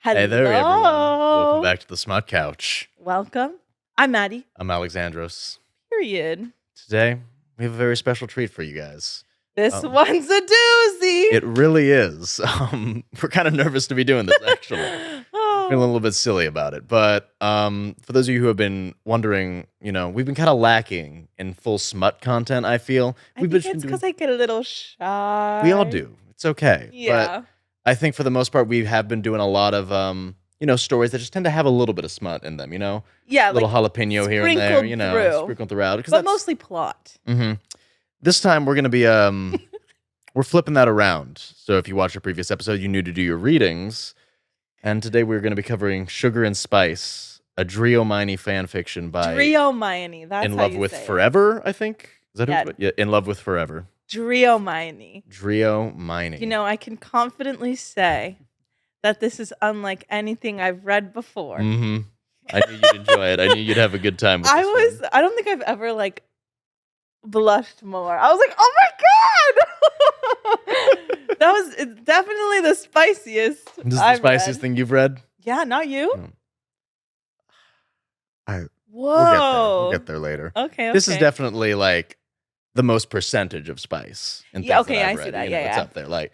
Hello. Hey there, everyone. Welcome back to the Smut Couch. Welcome. I'm Maddy. I'm Alexandros. Period. Today, we have a very special treat for you guys. This one's a doozy. It really is. We're kind of nervous to be doing this, actually. Feeling a little bit silly about it. But for those of you who have been wondering, we've been kind of lacking in full smut content, I feel. I think it's because I get a little shy. We all do. It's okay. Yeah. But I think for the most part, we have been doing a lot of, stories that just tend to have a little bit of smut in them, Yeah, a little jalapeno here and there, sprinkled throughout. But mostly plot. Mm-hmm. This time we're going to be, we're flipping that around. So if you watched a previous episode, you knew to do your readings. And today we're going to be covering Sugar and Spice, a Dreomione fan fiction by Dreomione, that's how you say InLoveWithForever, I think. Is that Yeah. Yeah, InLoveWithForever. Dreomione. Dreomione. I can confidently say that this is unlike anything I've read before. Mm-hmm. I knew you'd enjoy it. I knew you'd have a good time with this one. I don't think I've ever blushed more. I was like, oh my God! That was definitely the spiciest. This is the spiciest thing you've read? Yeah, not you. Whoa. We'll get there later. Okay. This is definitely the most percentage of spice. Yeah, okay, I see that. It's up there.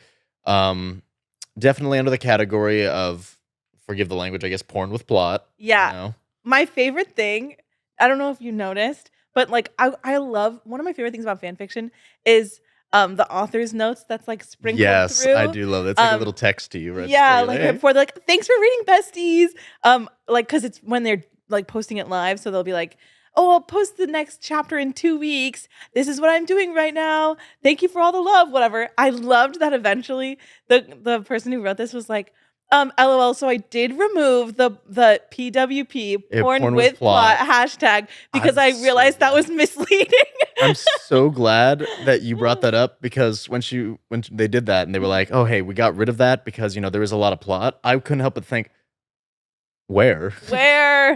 Definitely under the category of, forgive the language, I guess, porn with plot. Yeah. My favorite thing, I don't know if you noticed, but I love, one of my favorite things about fan fiction is the author's notes that's sprinkled through. Yes, I do love it. It's a little text to you, right? Yeah, before thanks for reading, besties. Because it's when they're posting it live, so they'll be like, oh, I'll post the next chapter in 2 weeks. This is what I'm doing right now. Thank you for all the love, whatever. I loved that eventually the person who wrote this was like, LOL, so I did remove the PWP, porn with plot hashtag, because I realized that was misleading. I'm so glad that you brought that up, because when they did that and they were like, oh, hey, we got rid of that because, there was a lot of plot, I couldn't help but think, Where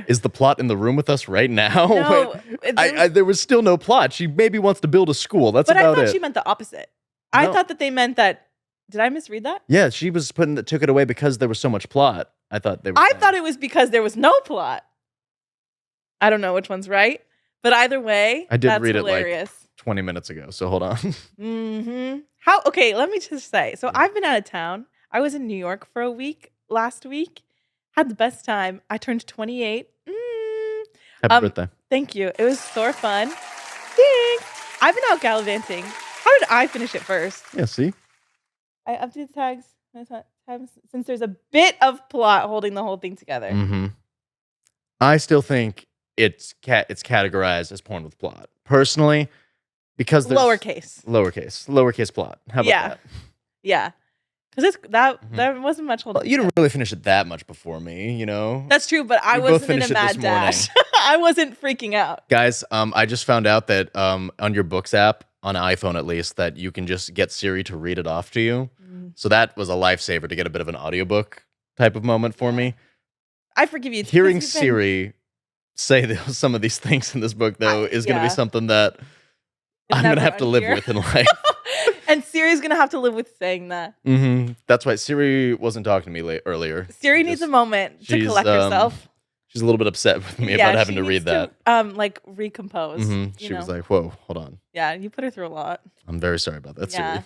is the plot in the room with us right now? No, there was still no plot. She maybe wants to build a school. That's about it. But I thought she meant the opposite. No. I thought that they meant that. Did I misread that? Yeah, she was took it away because there was so much plot. I thought it was because there was no plot. I don't know which one's right, but either way, I did that's read hilarious. It 20 minutes ago, so hold on. Mm-hmm. Okay, let me just say. So I've been out of town. I was in New York for a week last week. Had the best time. I turned 28. Happy birthday. Thank you. It was so fun. Thanks. I've been out gallivanting. How did I finish it first? Yeah, see? I updated tags since there's a bit of plot holding the whole thing together. Mm-hmm. I still think it's categorized as porn with plot. Personally, because there's lowercase plot. How about that? Yeah. Because there wasn't much holding. Well, you didn't really finish it that much before me, That's true, but I wasn't in a mad dash. I wasn't freaking out. Guys, I just found out that on your Books app, on iPhone at least, that you can just get Siri to read it off to you. So that was a lifesaver to get a bit of an audiobook type of moment for me. I forgive you. Hearing Siri say some of these things in this book, though, is going to be something that I'm going to have to live with in life. And Siri's going to have to live with saying that. Mm-hmm. That's why Siri wasn't talking to me earlier. Siri needs a moment to collect herself. She's a little bit upset with me about having to read that. Recompose. Mm-hmm. She was like, whoa, hold on. Yeah, you put her through a lot. I'm very sorry about that, Siri.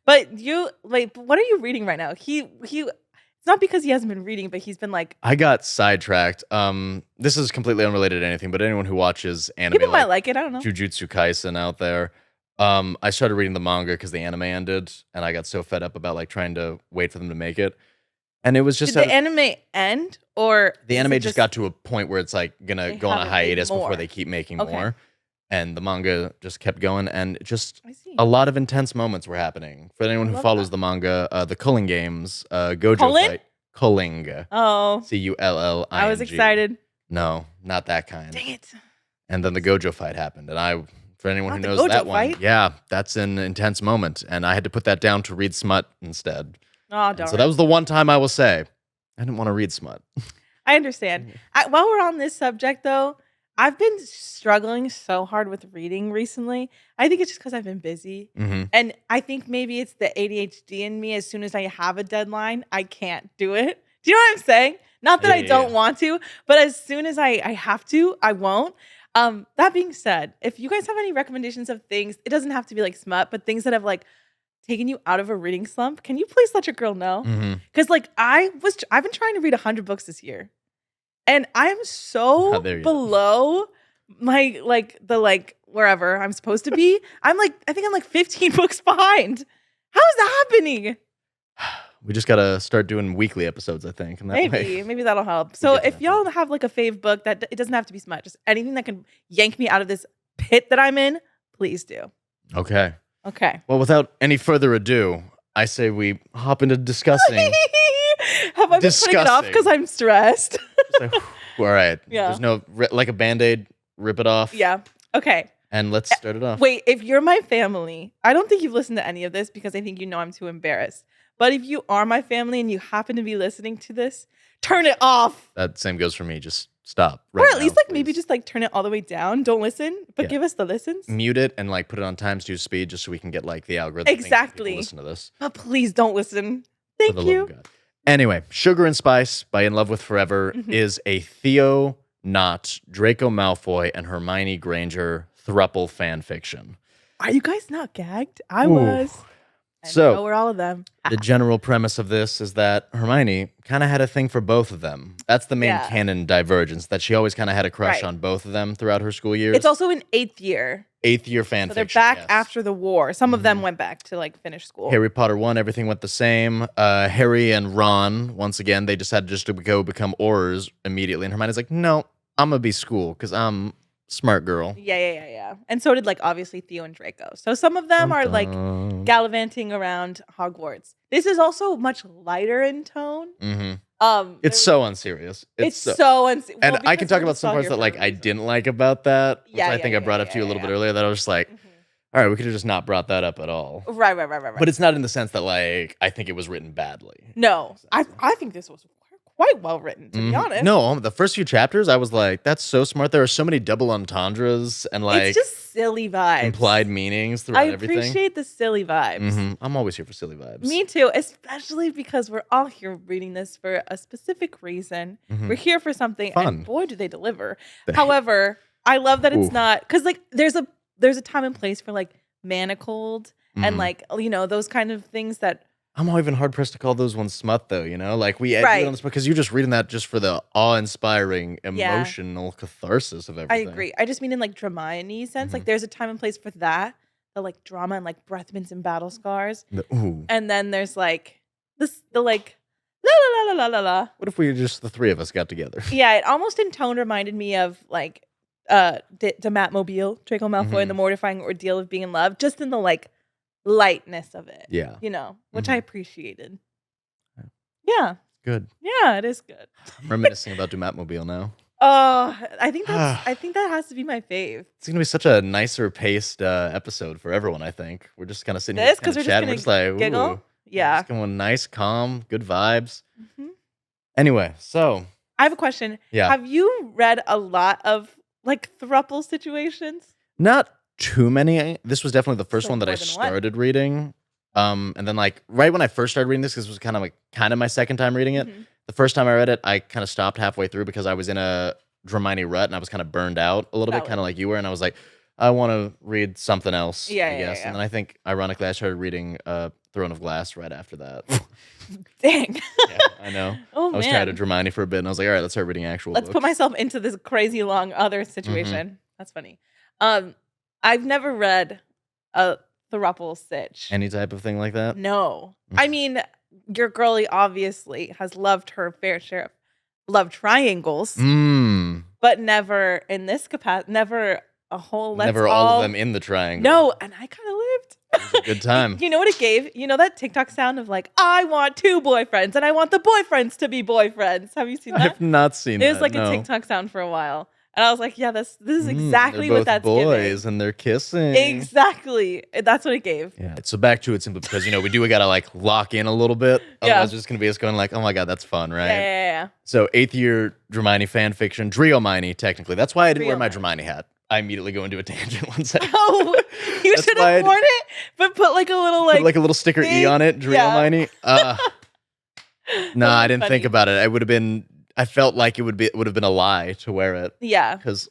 But what are you reading right now? It's not because he hasn't been reading, but he's been I got sidetracked. This is completely unrelated to anything, but anyone who watches anime, people might like it. I don't know. Jujutsu Kaisen out there. I started reading the manga because the anime ended, and I got so fed up about trying to wait for them to make it. And it was just Did the anime end, or the anime just got to a point where it's gonna go on a hiatus before they keep making more. And the manga just kept going, and just a lot of intense moments were happening. For anyone who follows the manga, the Culling games, Gojo fight. Culling. Oh. Culling. I was excited. No, not that kind. Dang it. And then the Gojo fight happened, and for anyone who knows that one, that's an intense moment, and I had to put that down to read smut instead. Oh, darn. So that was the one time I will say I didn't want to read smut. I understand. While we're on this subject, though, I've been struggling so hard with reading recently. I think it's just because I've been busy. Mm-hmm. And I think maybe it's the ADHD in me. As soon as I have a deadline, I can't do it Do you know what I'm saying? Not that I don't want to, but as soon as I have to, I won't. That being said, if you guys have any recommendations of things, it doesn't have to be like smut, but things that have like taken you out of a reading slump, can you please let your girl know? Because like I've been trying to read 100 books this year, and I am so below my wherever I'm supposed to be. I think I'm like 15 books behind. How is that happening? We just gotta start doing weekly episodes, I think. And maybe that'll help. So if y'all have like a fave book that it doesn't have to be smut, just anything that can yank me out of this pit that I'm in, please do. Okay. Well, without any further ado, I say we hop into discussing. Have I been putting it off because I'm stressed? All right. Yeah. There's no like a Band-Aid. Rip it off. Yeah. Okay. And let's start it off. Wait, if you're my family, I don't think you've listened to any of this because I think you know I'm too embarrassed. But if you are my family and you happen to be listening to this, turn it off. That same goes for me. Just stop. Or at least maybe just like turn it all the way down. Don't listen, but give us the listens. Mute it and like put it on times 2 speed just so we can get like the algorithm. Exactly. Listen to this. But please don't listen. Thank you. Anyway, Sugar and Spice by InLoveWithForever is a Theo, not Draco Malfoy and Hermione Granger thruple fan fiction. Are you guys not gagged? I was. So we're all of them. The general premise of this is that Hermione kind of had a thing for both of them. That's the main canon divergence, that she always kind of had a crush on both of them throughout her school years. It's also an 8th year. 8th year fan so fiction. They're back after the war. Some of them went back to like finish school. Harry Potter 1, everything went the same. Harry and Ron, once again, they decided just to go become Aurors immediately. And Hermione's like, no, I'm going to be school because I'm smart girl. Yeah. And so did like obviously Theo and Draco. So some of them are like gallivanting around Hogwarts. This is also much lighter in tone. It's so unserious. It's so unserious. And I can talk about some parts that like I didn't like about that, which I think I brought up to you a little bit earlier, that I was just like, all right, we could have just not brought that up at all. Right. But it's not in the sense that like I think it was written badly. No, I think this was quite well written, to be honest. No, the first few chapters, I was like, that's so smart. There are so many double entendres and like it's just silly vibes, implied meanings throughout everything. I appreciate the silly vibes. I'm always here for silly vibes. Me too, especially because we're all here reading this for a specific reason. We're here for something, fun. And boy, do they deliver. However, I love that it's not, because like there's a time and place for like manacled and like, you know, those kind of things that. I'm even hard pressed to call those ones smut, though. You know, like we edit on this because you're just reading that just for the awe-inspiring, emotional catharsis of everything. I agree. I just mean in like Dramione sense. Like there's a time and place for that, the like drama and like breath mints and battle scars. And then there's like the like la la la la la la. What if we just the three of us got together? Yeah, it almost in tone reminded me of like the Matmobile, Draco Malfoy, and the mortifying ordeal of being in love, just in the like lightness of it. Yeah. You know, which I appreciated. Yeah. Good. Yeah, it is good. I'm reminiscing about Matmobile now. Oh, I think that has to be my fave. It's gonna be such a nicer paced episode for everyone. I think we're just kind of sitting here kind of chatting. We're just like giggle. Yeah. Just going nice, calm, good vibes. Anyway, so I have a question. Yeah. Have you read a lot of like throuple situations? Not too many. This was definitely the first one that I started reading. And then like right when I first started reading this, because it was kind of my second time reading it. The first time I read it, I kind of stopped halfway through because I was in a Dramione rut and I was kind of burned out a little bit, kind of like you were. And I was like, I want to read something else, I guess. And then I think, ironically, I started reading Throne of Glass right after that. Dang. Yeah, I know. I was tired of Dramione for a bit, and I was like, all right, let's start reading actual books. Let's put myself into this crazy long other situation. That's funny. I've never read a throuple sitch. Any type of thing like that? No. I mean, your girlie obviously has loved her fair share of love triangles, but never in this capacity, never a whole never all of them in the triangle. No, and I kind of lived. It was a good time. You know what it gave? You know that TikTok sound of like, I want 2 boyfriends and I want the boyfriends to be boyfriends. Have you seen that? I have not seen that. It was like a TikTok sound for a while. And I was like, yeah, this is exactly what that's giving. Boys and they're kissing. Exactly. That's what it gave. Yeah. So back to it simply because, we got to like lock in a little bit. Otherwise, it's just going to be us going like, oh my God, that's fun, right? Yeah. So 8th year Dramione fan fiction, Dreomione, technically. That's why I didn't wear my Dramione hat. I immediately go into a tangent one second. Oh, you should have worn it, but put like a little like a little sticker E on it, Dreomione. No, I didn't think about it. I felt like it would have been a lie to wear it. Yeah. Because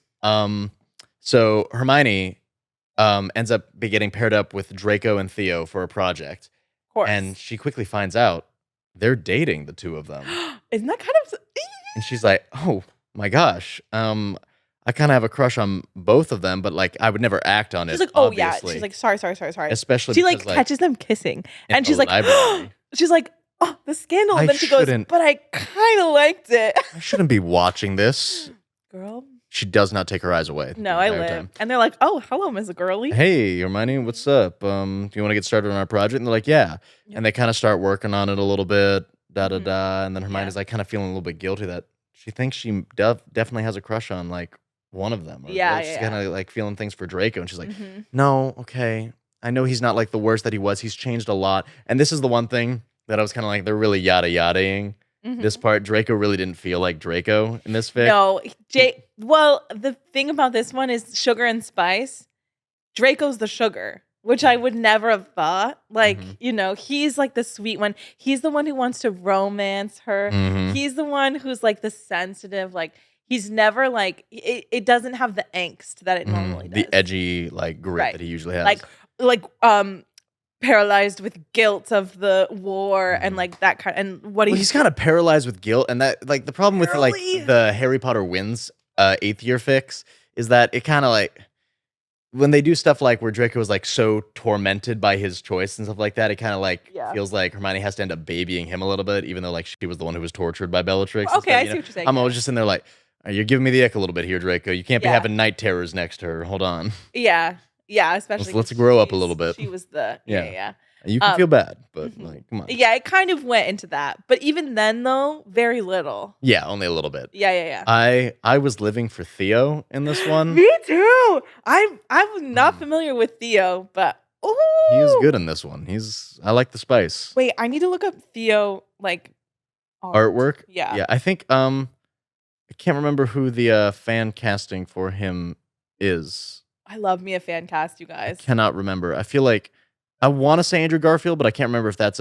so Hermione ends up getting paired up with Draco and Theo for a project. Of course. And she quickly finds out they're dating, the two of them. Isn't that kind of... And she's like, oh my gosh. I kind of have a crush on both of them, but like I would never act on it. She's like, oh obviously. yeah. She's like, sorry. Especially she because, like catches them kissing, and she's like, she's like, oh, the scandal. And then she goes, but I kind of liked it. I shouldn't be watching this, girl. She does not take her eyes away. No, I live. Time. And they're like, oh, hello, Miss Girly. Hey, Hermione, what's up? Do you want to get started on our project? And they're like, yeah. Yep. And they kind of start working on it a little bit, And then Hermione's like kind of feeling a little bit guilty that she thinks she definitely has a crush on like one of them. Or she's kind of like feeling things for Draco. And she's like, no, okay. I know he's not like the worst that he was. He's changed a lot. And this is the one thing that I was kind of like, they're really yada-yadaing. This part, Draco really didn't feel like Draco in this fic. No, well, the thing about this one is sugar and spice. Draco's the sugar, which I would never have thought. Like, you know, he's like the sweet one. He's the one who wants to romance her. He's the one who's like the sensitive, like he's never like, it doesn't have the angst that it normally does. The edgy like grit that he usually has. Like paralyzed with guilt of the war and like that kind and what he's kind of paralyzed with guilt, and that like the problem with like the Harry Potter wins 8th year fix is that it kind of like when they do stuff like where Draco is like so tormented by his choice and stuff like that, it kind of like feels like Hermione has to end up babying him a little bit, even though like she was the one who was tortured by Bellatrix. Okay, I see what you're saying. I'm always just in there like, you're giving me the ick a little bit here, Draco. You can't be having night terrors next to her. Hold on. Yeah, especially let's grow up a little bit. She was the yeah. You can feel bad, but like, come on. Yeah, it kind of went into that, but even then, though, very little. Yeah, only a little bit. Yeah. I was living for Theo in this one. Me too. I was not familiar with Theo, but he was good in this one. I like the spice. Wait, I need to look up Theo like artwork. Yeah. I think I can't remember who the fan casting for him is. I love me a fan cast, you guys. I cannot remember. I feel like I want to say Andrew Garfield, but I can't remember if that's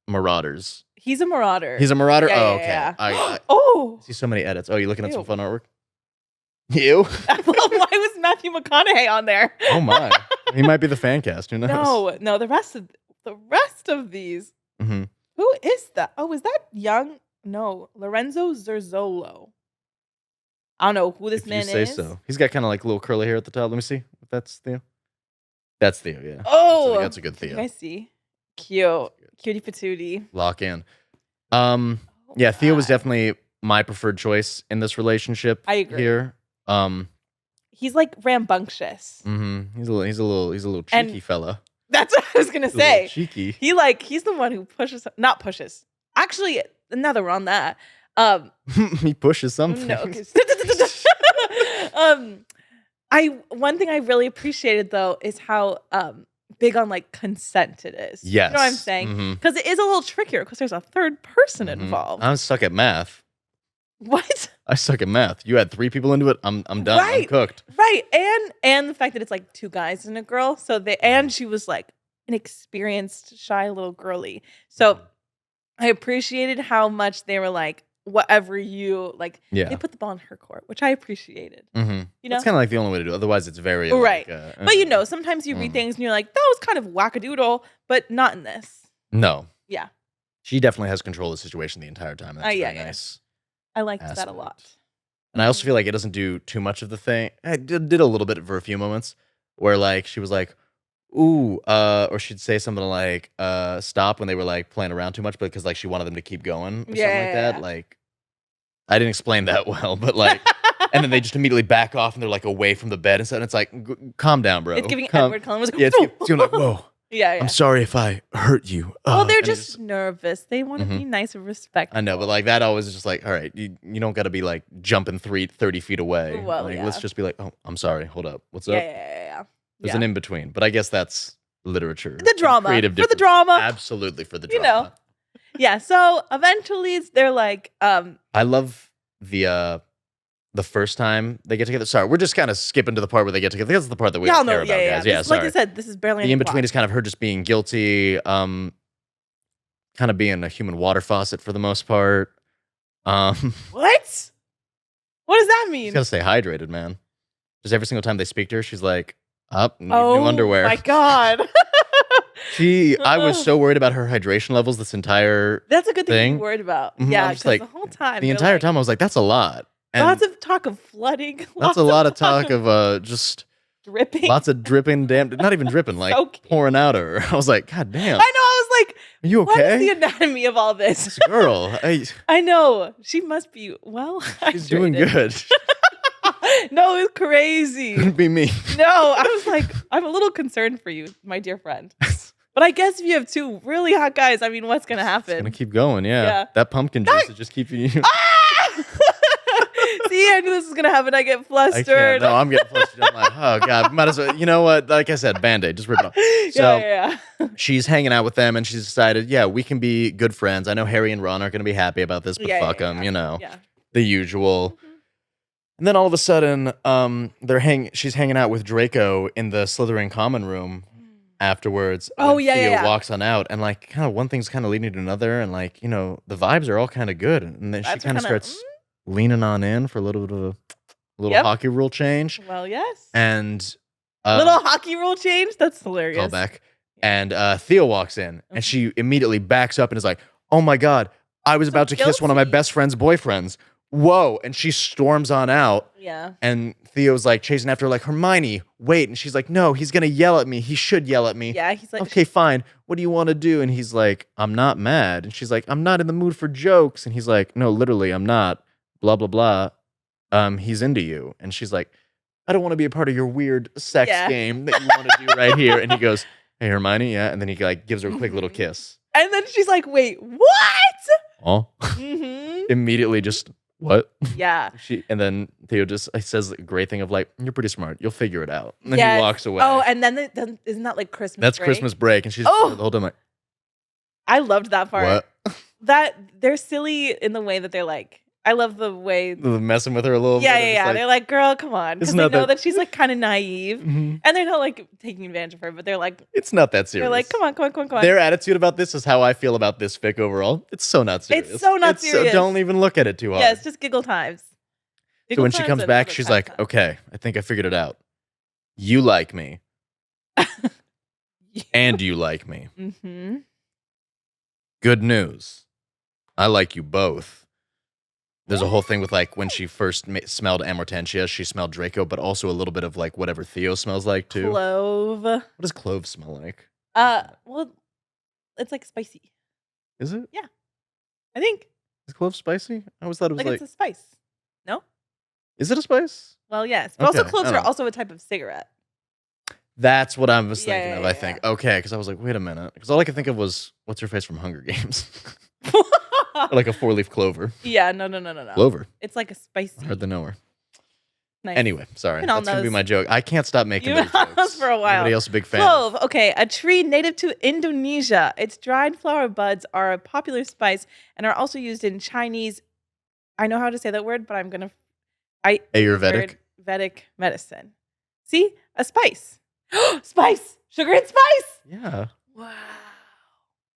Marauders. He's a Marauder. He's a Marauder? Yeah, okay. Yeah. I see so many edits. Oh, you looking at some fun artwork? You? Why was Matthew McConaughey on there? Oh my. He might be the fan cast. Who knows? No, the rest of these. Who is that? Oh, is that young? No, Lorenzo Zerzolo. I don't know who this man is. Say so. He's got kind of like little curly hair at the top. Let me see if that's Theo. That's Theo, yeah. Oh, that's a good Theo. I see. Cute. Cutie patootie. Lock in. Yeah, Theo was definitely my preferred choice in this relationship. I agree. Here. He's like rambunctious. He's a little cheeky fella. That's what I was gonna say. Cheeky. He's the one who not pushes. Actually, another on that. He pushes something. No. One thing I really appreciated though is how big on like consent it is. Yes. You know what I'm saying? Because it is a little trickier because there's a third person involved. I'm stuck at math. What? I suck at math. You had 3 people into it. I'm done. Right. I'm cooked. Right. And the fact that it's like 2 guys and a girl. So she was like an experienced, shy little girly. So I appreciated how much they were like, whatever you like, they put the ball in her court, which I appreciated. You know, it's kind of like the only way to do it. Otherwise, it's very right. Like, but you know, sometimes you read things and you're like, that was kind of wackadoodle, but not in this. No. Yeah. She definitely has control of the situation the entire time. That's very nice. I liked that a lot. And I also feel like it doesn't do too much of the thing. I did a little bit for a few moments where like she was like, ooh, or she'd say something like stop when they were like playing around too much because like she wanted them to keep going or something like that. Like I didn't explain that well, but like and then they just immediately back off and they're like away from the bed and stuff. And it's like, calm down, bro. It's giving Edward Cullen was it's giving like, whoa. Yeah. I'm sorry if I hurt you. Well, they're just nervous. They want to be nice and respectful. I know, but like that always is just like, all right, you don't got to be like jumping 30 feet away. Well, like, let's just be like, oh, I'm sorry. Hold up. What's up? Yeah. There's an in between, but I guess that's literature. The drama. Creative for the drama. Absolutely for the drama. You know. Yeah. So eventually they're like, I love the first time they get together. Sorry, we're just kind of skipping to the part where they get together. That's the part that we care about, guys. Yeah, like I said, this is barely the in between is kind of her just being guilty, kind kind of being a human water faucet for the most part. What? What does that mean? She's got to stay hydrated, man. Just every single time they speak to her, she's like, up, new underwear. Oh my God. I was so worried about her hydration levels this entire That's a good thing to be worried about. Yeah, because like, the whole time. The entire time I was like, that's a lot. And lots of talk of flooding. That's a lot of talk of just dripping. Lots of dripping, not even dripping, like pouring out of her. I was like, God damn. I know, I was like, are you okay? What is the anatomy of all this? This girl. I know. She must be She's doing good. No, it's crazy. Couldn't be me. No, I was like, I'm a little concerned for you, my dear friend. But I guess if you have two really hot guys, I mean, what's going to happen? It's going to keep going, yeah. That pumpkin juice is just keeping you... See, I knew this was going to happen. I get flustered. No, I'm getting flustered. I'm like, oh, God. Might as well... You know what? Like I said, Band-Aid. Just rip it off. So she's hanging out with them, and she's decided, we can be good friends. I know Harry and Ron aren't going to be happy about this, but fuck them, you know. Yeah. The usual... Mm-hmm. And then all of a sudden, she's hanging out with Draco in the Slytherin common room afterwards. Theo walks on out, and like kind of one thing's kind of leading to another, and like, you know, the vibes are all kind of good. And then she kind of starts leaning on in for a little bit of a hockey rule change. Well, yes. And little hockey rule change? That's hilarious. Callback. And Theo walks in, and she immediately backs up and is like, oh my God, I was about to kiss one of my best friend's boyfriends. Whoa. And she storms on out. Yeah. And Theo's like chasing after her like, Hermione, wait. And she's like, no, he's going to yell at me. He should yell at me. Yeah. He's like, okay, fine. What do you want to do? And he's like, I'm not mad. And she's like, I'm not in the mood for jokes. And he's like, no, literally, I'm not. Blah, blah, blah. He's into you. And she's like, I don't want to be a part of your weird sex game that you want to do right here. And he goes, hey, Hermione. Yeah. And then he like gives her a quick little kiss. And then she's like, wait, what? Oh. Immediately just... What? Yeah. And then Theo just says a great thing of like, you're pretty smart. You'll figure it out. And then he walks away. Oh, and then isn't that like Christmas That's break? Christmas break. And she's the whole time like, I loved that part. What? That they're silly in the way that they're like, I love the way they're messing with her a little bit. Yeah. Like, they're like, girl, come on. Because they know that she's like kind of naive. And they're not like taking advantage of her, but they're like, it's not that serious. They're like, come on. Their attitude about this is how I feel about this fic overall. It's so not serious. It's so not serious. Don't even look at it too hard. Yeah, it's just giggle times. So when she comes back, she's like, okay, I think I figured it out. You like me. And you like me. Mm-hmm. Good news. I like you both. There's a whole thing with like when she first smelled Amortentia, she smelled Draco, but also a little bit of like whatever Theo smells like too. Clove. What does clove smell like? Well, it's like spicy. Is it? Yeah, I think. Is clove spicy? I always thought it was like it's a spice. No. Is it a spice? Well, yes, but also cloves are also a type of cigarette. That's what I was thinking of. I think okay, because I was like, wait a minute, because all I could think of was what's her face from Hunger Games. Or like a 4-leaf clover. Yeah, no. Clover. It's like a spicy. I hardly know her. Nice. Anyway, sorry. That's going to be my joke. I can't stop making those jokes. For a while. Anybody else a big fan? Clove. Okay, a tree native to Indonesia. Its dried flower buds are a popular spice and are also used in Chinese. I know how to say that word, but I'm going to... Ayurvedic? Vedic medicine. See? A spice. Spice! Sugar and spice! Yeah. Wow.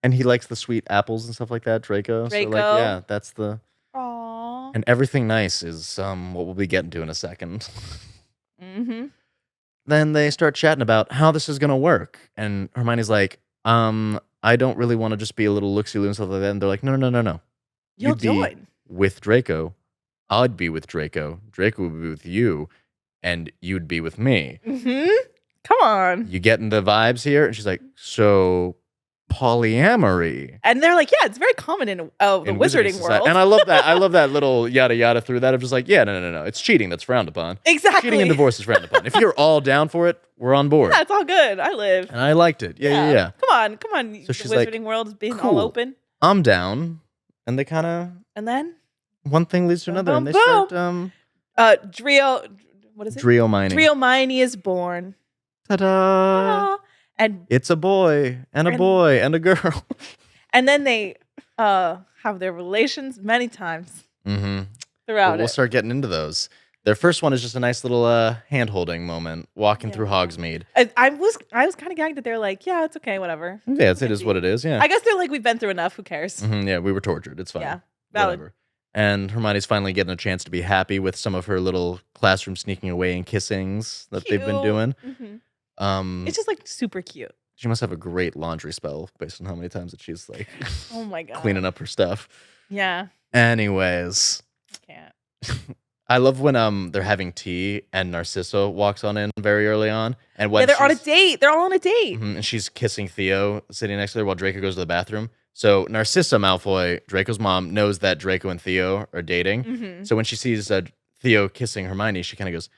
And he likes the sweet apples and stuff like that, Draco. So like, yeah, that's the... Aww. And everything nice is what we'll be getting to in a second. Mm-hmm. Then they start chatting about how this is going to work. And Hermione's like, I don't really want to just be a little looksy-loo and stuff like that. And they're like, no. You'll join. With Draco. I'd be with Draco. Draco would be with you. And you'd be with me. Mm-hmm. Come on. You getting the vibes here? And she's like, so... polyamory. And they're like, yeah, it's very common in the wizarding world. And I love that. I love that little yada yada through that. I'm just like, yeah, no. It's cheating that's frowned upon. Exactly. Cheating and divorce is frowned upon. If you're all down for it, we're on board. Yeah, it's all good. I live. And I liked it. Yeah. Come on. So she's the wizarding world is being all open. I'm down. And they kind of... And then? One thing leads to another. And they start... What is it? Dreomione. Dreomione is born. Ta-da! And it's a boy and a boy and a girl. And then they have their relations many times throughout We'll start getting into those. Their first one is just a nice little hand-holding moment, walking through Hogsmeade. I was kind of gagged that they're like, yeah, it's okay, whatever. Yeah, it is what it is, yeah. I guess they're like, we've been through enough, who cares? Yeah, we were tortured, it's fine. Yeah, valid. Whatever. And Hermione's finally getting a chance to be happy with some of her little classroom sneaking away and kissings that they've been doing. It's just like super cute. She must have a great laundry spell based on how many times that she's like oh my God. cleaning up her stuff. Yeah. Anyways. Can't. I love when they're having tea and Narcissa walks on in very early on. And when they're on a date. They're all on a date. And she's kissing Theo sitting next to her while Draco goes to the bathroom. So Narcissa Malfoy, Draco's mom, knows that Draco and Theo are dating. So when she sees Theo kissing Hermione, she kind of goes,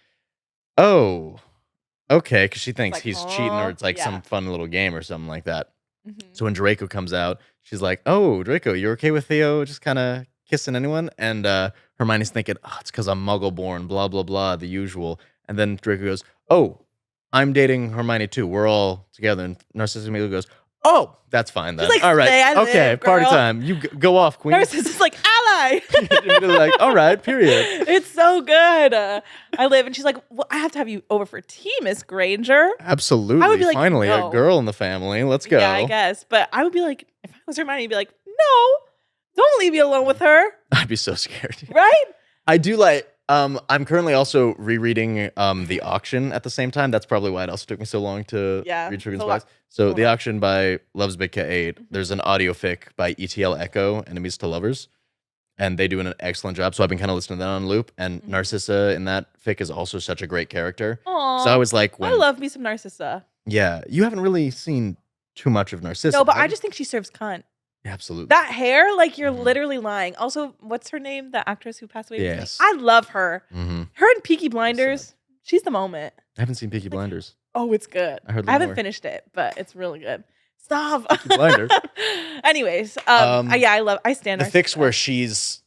oh, okay, because she thinks he's cheating or it's like some fun little game or something like that. So when Draco comes out, she's like, oh, Draco, you're okay with Theo just kind of kissing anyone? And Hermione's thinking, oh, it's because I'm muggle-born, blah, blah, blah, the usual. And then Draco goes, oh, I'm dating Hermione too. We're all together. And Narcissa immediately goes, oh, that's fine then. Like, all right, okay, live, party time. You go off, queen. Narcissa's like, ally. Like, all right, period. It's so good. I live, and she's like, well, I have to have you over for tea, Miss Granger. Absolutely. I would be like, finally, no. A girl in the family. Let's go. Yeah, I guess. But I would be like, if I was Hermione, I'd be like, no, don't leave me alone with her. I'd be so scared. Right? I do like, I'm currently also rereading The Auction at the same time. That's probably why it also took me so long to read Sugar and Spice. So The Auction by Loves Big Cat 8. There's an audio fic by ETL Echo, Enemies to Lovers. And they do an excellent job. So I've been kind of listening to that on loop. And Narcissa in that fic is also such a great character. Aww. So I was like, I love me some Narcissa. Yeah. You haven't really seen too much of Narcissa. No, but I just think she serves cunt. Absolutely. That hair, like you're literally lying. Also, what's her name? The actress who passed away? Yes. I love her. Her and Peaky Blinders. She's the moment. I haven't seen Peaky Blinders. Oh, it's good. I haven't finished it, but it's really good. Stop. Peaky Blinders. Anyways, I stand the fics where she's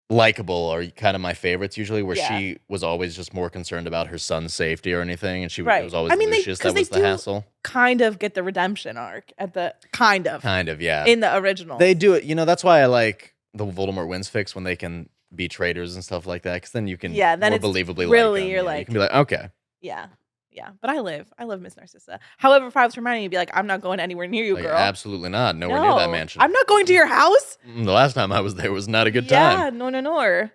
likable are kind of my favorites usually, where she was always just more concerned about her son's safety or anything, and she was always Lucius that was the hassle. Kind of get the redemption arc at the kind of in the original. They do it, that's why I like the Voldemort wins fics when they can be traitors and stuff like that, because then you can then more believably really like them. You're like, you can be like, okay, yeah, but I love Miss Narcissa. However, if I was Hermione, you'd be like, I'm not going anywhere near you, like, girl. Absolutely not. Nowhere near that mansion. I'm not going to your house. The last time I was there was not a good time. Yeah, no.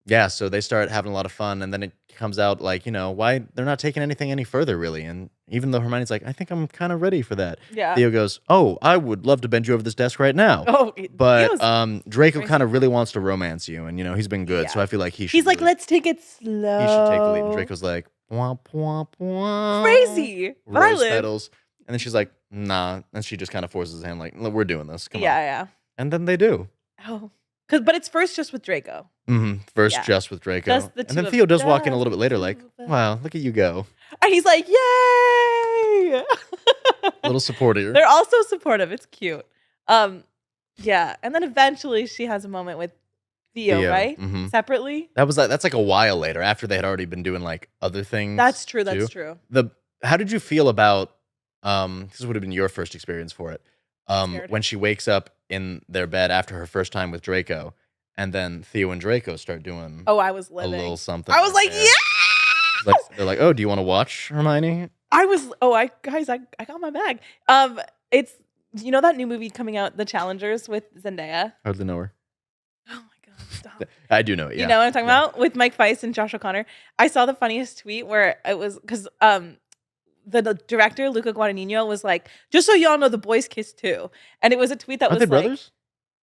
Yeah, so they start having a lot of fun, and then it comes out like, why they're not taking anything any further, really. And even though Hermione's like, I think I'm kind of ready for that. Yeah. Theo goes, oh, I would love to bend you over this desk right now. Oh, but Draco kind of really wants to romance you, and he's been good, so I feel like he should. He's like, let's take it slow. He should take the lead. And Draco's like, womp, womp, womp. Crazy. Rose petals. And then she's like, nah. And she just kind of forces his hand, like, we're doing this. Come on. Yeah. And then they do. Oh. But it's first just with Draco. First just with Draco. Just and then Theo does walk in a little bit later, like, wow, look at you go. And he's like, yay! A little supportive. They're also supportive. It's cute. Yeah. And then eventually she has a moment with Theo. Right? Separately. That's like a while later, after they had already been doing like other things. That's true. That's true. How did you feel about this would have been your first experience for it. When she wakes up in their bed after her first time with Draco, and then Theo and Draco start doing I was living a little something. I was like, yeah. They're like, oh, do you want to watch, Hermione? I got my bag. It's that new movie coming out, The Challengers, with Zendaya. Hardly know her. Oh my God, stop. I do know it, yeah. You know what I'm talking about? With Mike Weiss and Josh O'Connor. I saw the funniest tweet where it was because the director, Luca Guadagnino, was like, just so y'all know, the boys kiss too. And it was a tweet that Aren't was they like, brothers?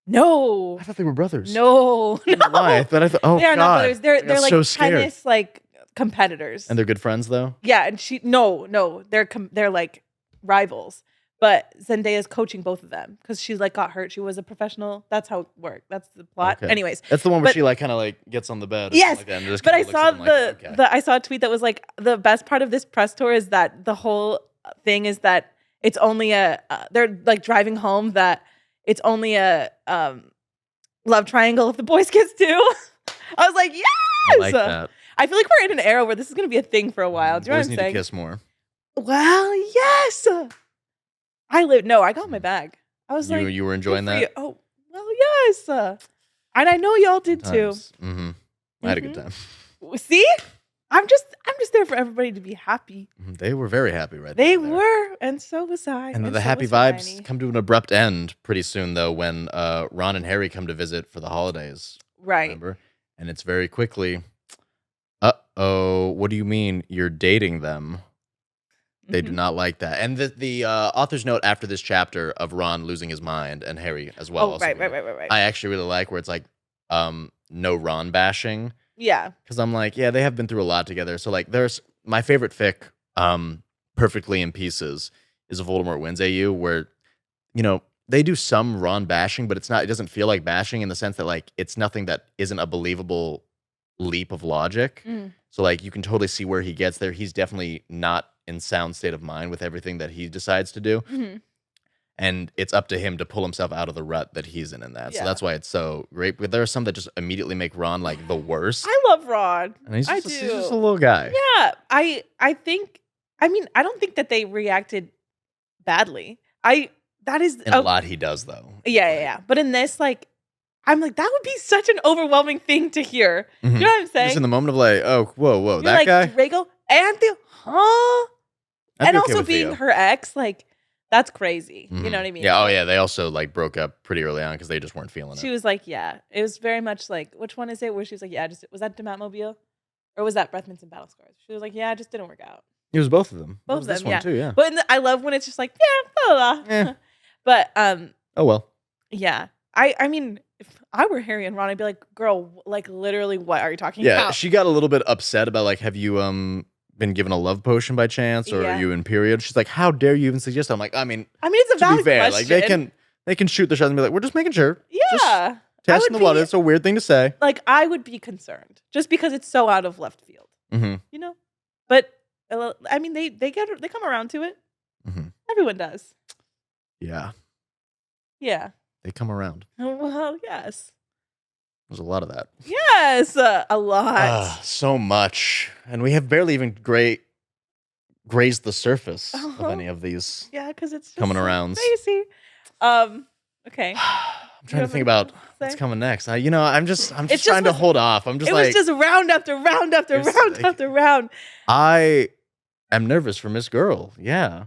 No. I thought they were brothers. No. Why? But I thought, oh, they are not brothers. They're like so tennis like competitors. And they're good friends though? Yeah, and no, they're like rivals. But Zendaya's coaching both of them because she like got hurt. She was a professional. That's how it worked. That's the plot. Okay. Anyways, that's the one where she like kind of like gets on the bed. Yes, like that and just but I saw I saw a tweet that was like, the best part of this press tour is that the whole thing is that it's only they're like driving home that it's only a love triangle if the boys kiss too. I was like, yes. I like that. I feel like we're in an era where this is going to be a thing for a while. Do you know what I'm saying? Boys need to kiss more. Well, yes. I got my bag. I was like, you were enjoying that? Oh, well, yes. And I know y'all did too. Mm-hmm. I had a good time. See? I'm just there for everybody to be happy. They were very happy They were, and so was I. And so the happy vibes come to an abrupt end pretty soon, though, when Ron and Harry come to visit for the holidays. Right. Remember? And it's very quickly, uh-oh, what do you mean you're dating them? They do not like that. And the author's note after this chapter of Ron losing his mind and Harry as well. Oh, right. I actually really like where it's like no Ron bashing. Yeah. Because I'm like, yeah, they have been through a lot together. So like there's my favorite fic, Perfectly in Pieces, is a Voldemort Wins AU where, you know, they do some Ron bashing, but it doesn't feel like bashing in the sense that like it's nothing that isn't a believable leap of logic. So like you can totally see where he gets there. He's definitely not in sound state of mind with everything that he decides to do. And it's up to him to pull himself out of the rut that he's in that. Yeah. So that's why it's so great. But there are some that just immediately make Ron like the worst. I love Ron. And he's just a little guy. Yeah. I don't think that they reacted badly. That is in a lot he does though. Yeah. But in this, like, I'm like, that would be such an overwhelming thing to hear. You know what I'm saying? Just in the moment of like, oh, whoa, you're that like, guy? Draco and Theo, huh? And okay also being Theo. her ex, like, that's crazy. You know what I mean? Yeah, yeah. They also like broke up pretty early on because they just weren't feeling it. She was like, yeah. It was very much like, which one is it? Where she was like, yeah, was that Dematmobile? Or was that Breath Mints and Battle Scars? She was like, yeah, it just didn't work out. It was both of them. Both of them, this one too, yeah. But I love when it's just like, yeah, blah, blah. Yeah. But oh well. Yeah. I mean, if I were Harry and Ron, I'd be like, girl, like literally, what are you talking about? Yeah, she got a little bit upset about like, have you been given a love potion by chance, or are you in period? She's like, how dare you even suggest that? I'm like, I mean, it's a valid question. Like they can shoot the shot and be like, we're just making sure. Yeah. Just testing the water. It's a weird thing to say. Like, I would be concerned just because it's so out of left field. You know? But I mean, they come around to it. Everyone does. Yeah. Yeah. They come around. Well, yes. There's a lot of that. Yes, a lot. So much. And we have barely even grazed the surface of any of these. Yeah, because it's just coming around. Crazy. Okay. I'm trying to think about what's coming next. I'm just trying to hold off. I'm just it was just round after round after round after round. I am nervous for Miss Girl. Yeah.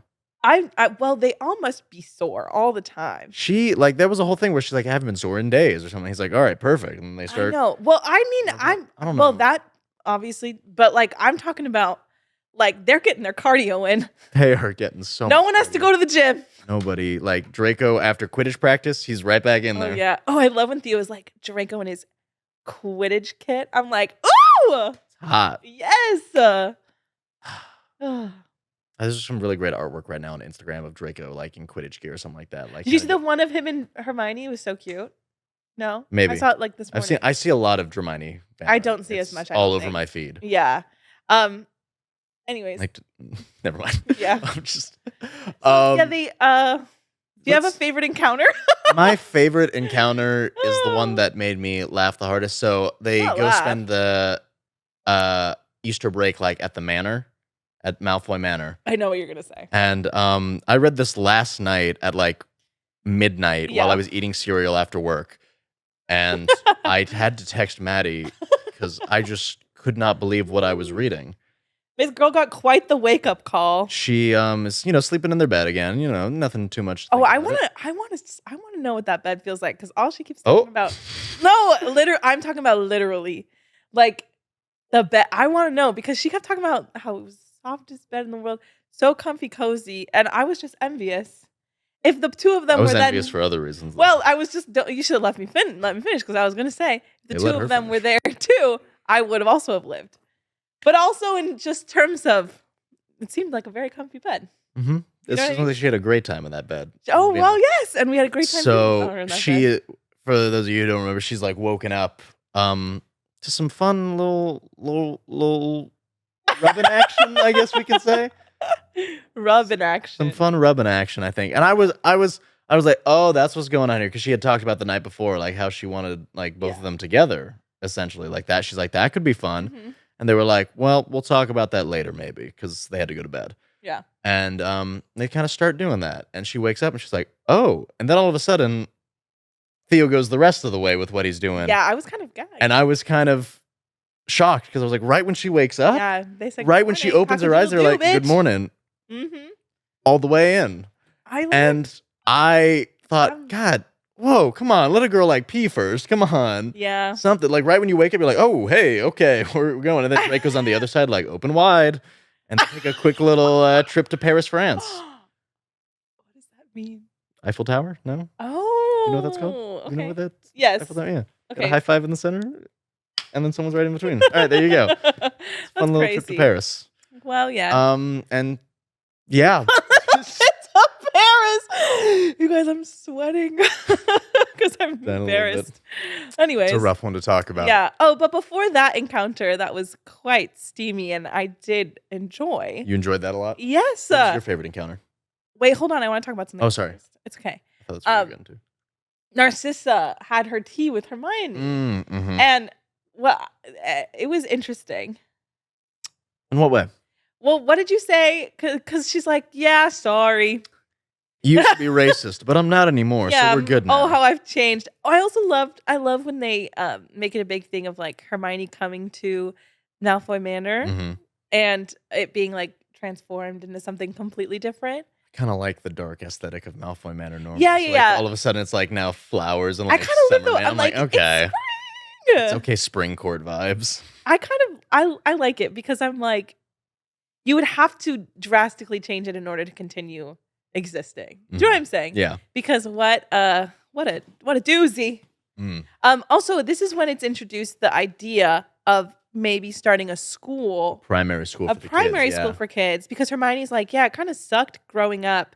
Well, they all must be sore all the time. She, like, there was a whole thing where she's like, I haven't been sore in days or something. He's like, all right, perfect. And they start. No. Well, I mean, I don't know. Well, that obviously, but like, I'm talking about, like, they're getting their cardio in. They are getting so No one has to go to the gym. Nobody. Like, Draco, after Quidditch practice, he's right back in there. Yeah. Oh, I love when Theo is like, Draco in his Quidditch kit. I'm like, ooh! It's hot. Yes. There's some really great artwork right now on Instagram of Draco, like in Quidditch gear or something like that. Like, did you see the one of him and Hermione? It was so cute. No, maybe I saw it like this morning. I see a lot of Dramione. I don't see as much. All over my feed. Yeah. Anyways, never mind. Yeah. I'm just. Yeah. Do you have a favorite encounter? My favorite encounter is the one that made me laugh the hardest. So they spend the Easter break like at the manor. At Malfoy Manor. I know what you're gonna say. And I read this last night at like midnight while I was eating cereal after work. And I had to text Maddie because I just could not believe what I was reading. This girl got quite the wake-up call. She is, sleeping in their bed again. Nothing too much. I want to know what that bed feels like because all she keeps talking about. No, I'm talking about literally, like the bed. I want to know because she kept talking about how it was softest bed in the world, so comfy, cozy, and I was just envious. If the two of them were envious for other reasons. Well, I was just. You should have let me finish because I was going to say if the two of them were there too, I would have also have lived. But also in just terms of, it seemed like a very comfy bed. Mm-hmm. It seems like she had a great time in that bed. Oh well, yes, and we had a great time. So she, for those of you who don't remember, she's like woken up to some fun little rubbing action, I guess we can say. Rubbing action. Some fun rubbing action, I think. And I was like, oh, that's what's going on here, because she had talked about the night before, like how she wanted like both of them together, essentially, like that. She's like, that could be fun. Mm-hmm. And they were like, well, we'll talk about that later, maybe, because they had to go to bed. Yeah. And they kind of start doing that, and she wakes up and she's like, oh, and then all of a sudden, Theo goes the rest of the way with what he's doing. Yeah, I was kind of gagged. And I was kind of shocked because I was like, right when she wakes up, they said, right when she opens her eyes, they're like, good morning. Mm-hmm. All the way in. I thought, God, whoa, come on, let a girl like pee first. Come on. Yeah. Something like right when you wake up, you're like, oh, hey, okay, we're going. And then Drake goes on the other side, like open wide and take a quick little trip to Paris, France. What does that mean? Eiffel Tower? No? Oh. You know what that's called? Okay. You know what that's? Yes. Eiffel Tower? Yeah. Okay. Got a high five in the center and then someone's right in between. All right, there you go. It's a fun little trip to Paris. Well, yeah. And yeah. Paris. You guys, I'm sweating because I'm embarrassed. Anyways. It's a rough one to talk about. Yeah. Oh, but before that encounter, that was quite steamy and I did enjoy. You enjoyed that a lot? Yes. What was your favorite encounter? Wait, hold on. I want to talk about something. Oh, sorry. First. It's okay. I thought that's what you were getting to. Narcissa had her tea with Hermione. Mm-hmm. And, well, it was interesting. In what way? Well, what did you say? Because she's like, yeah, sorry. You used to be racist, but I'm not anymore, so we're good now. Oh, how I've changed. I also I love when they make it a big thing of like Hermione coming to Malfoy Manor and it being like transformed into something completely different. Kind of like the dark aesthetic of Malfoy Manor normally. Yeah, so yeah. Like, all of a sudden, it's like now flowers and like I kind of summer. love I'm like, okay, it's okay, spring court vibes. I like it because I'm like, you would have to drastically change it in order to continue existing. Do you know what I'm saying? Yeah. Because what a doozy. Also, this is when it's introduced the idea of maybe starting a primary school for kids, because Hermione's like, yeah, it kind of sucked growing up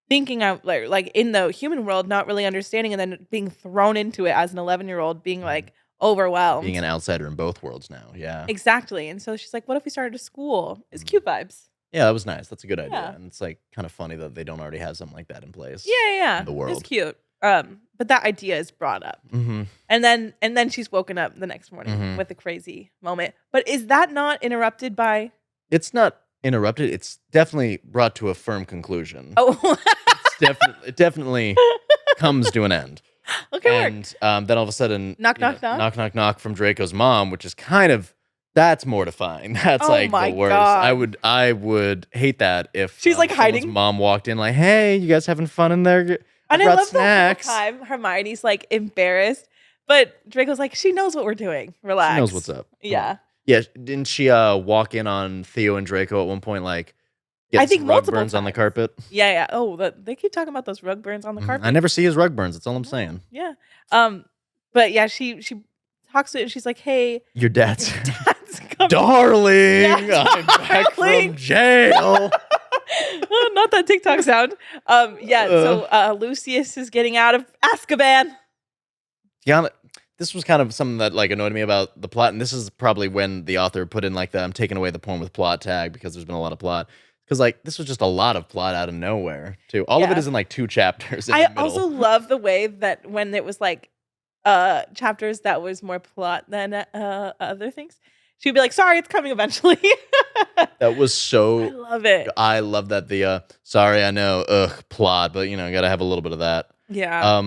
thinking out like in the human world, not really understanding, and then being thrown into it as an 11-year-old, being like overwhelmed, being an outsider in both worlds now. Yeah, exactly. And so she's like, what if we started a school? It's cute vibes. Yeah, that was nice. That's a good idea. Yeah. And it's like kind of funny that they don't already have something like that in place. Yeah. In the world. It's cute. But that idea is brought up. And then she's woken up the next morning with a crazy moment. But is that not interrupted by? It's not interrupted. It's definitely brought to a firm conclusion. Oh. It definitely comes to an end. Okay. And then all of a sudden, knock from Draco's mom, which is kind of, that's mortifying. That's like the worst. God. I would hate that if she's like hiding. Mom walked in like, hey, you guys having fun in there? And I love snacks. The whole time Hermione's like embarrassed, but Draco's like, she knows what we're doing. Relax. She knows what's up. Yeah. Yeah. Didn't she walk in on Theo and Draco at one point, like, get some rug burns on the carpet? Yeah. Oh, they keep talking about those rug burns on the carpet. I never see his rug burns. That's all I'm saying. Yeah. But yeah, she talks to it and she's like, hey, your dad's coming. Darling, I'm back from jail. Oh, not that TikTok sound. So Lucius is getting out of Azkaban. Yeah, this was kind of something that like annoyed me about the plot, and this is probably when the author put in like the I'm taking away the porn with plot tag, because there's been a lot of plot. Because like this was just a lot of plot out of nowhere too. All of it is in like 2 chapters. I also love the way that when it was like chapters that was more plot than other things, she'd be like, sorry, it's coming eventually. That was so. I love it. I love that the sorry, I know, plot, but you know, gotta have a little bit of that. Yeah.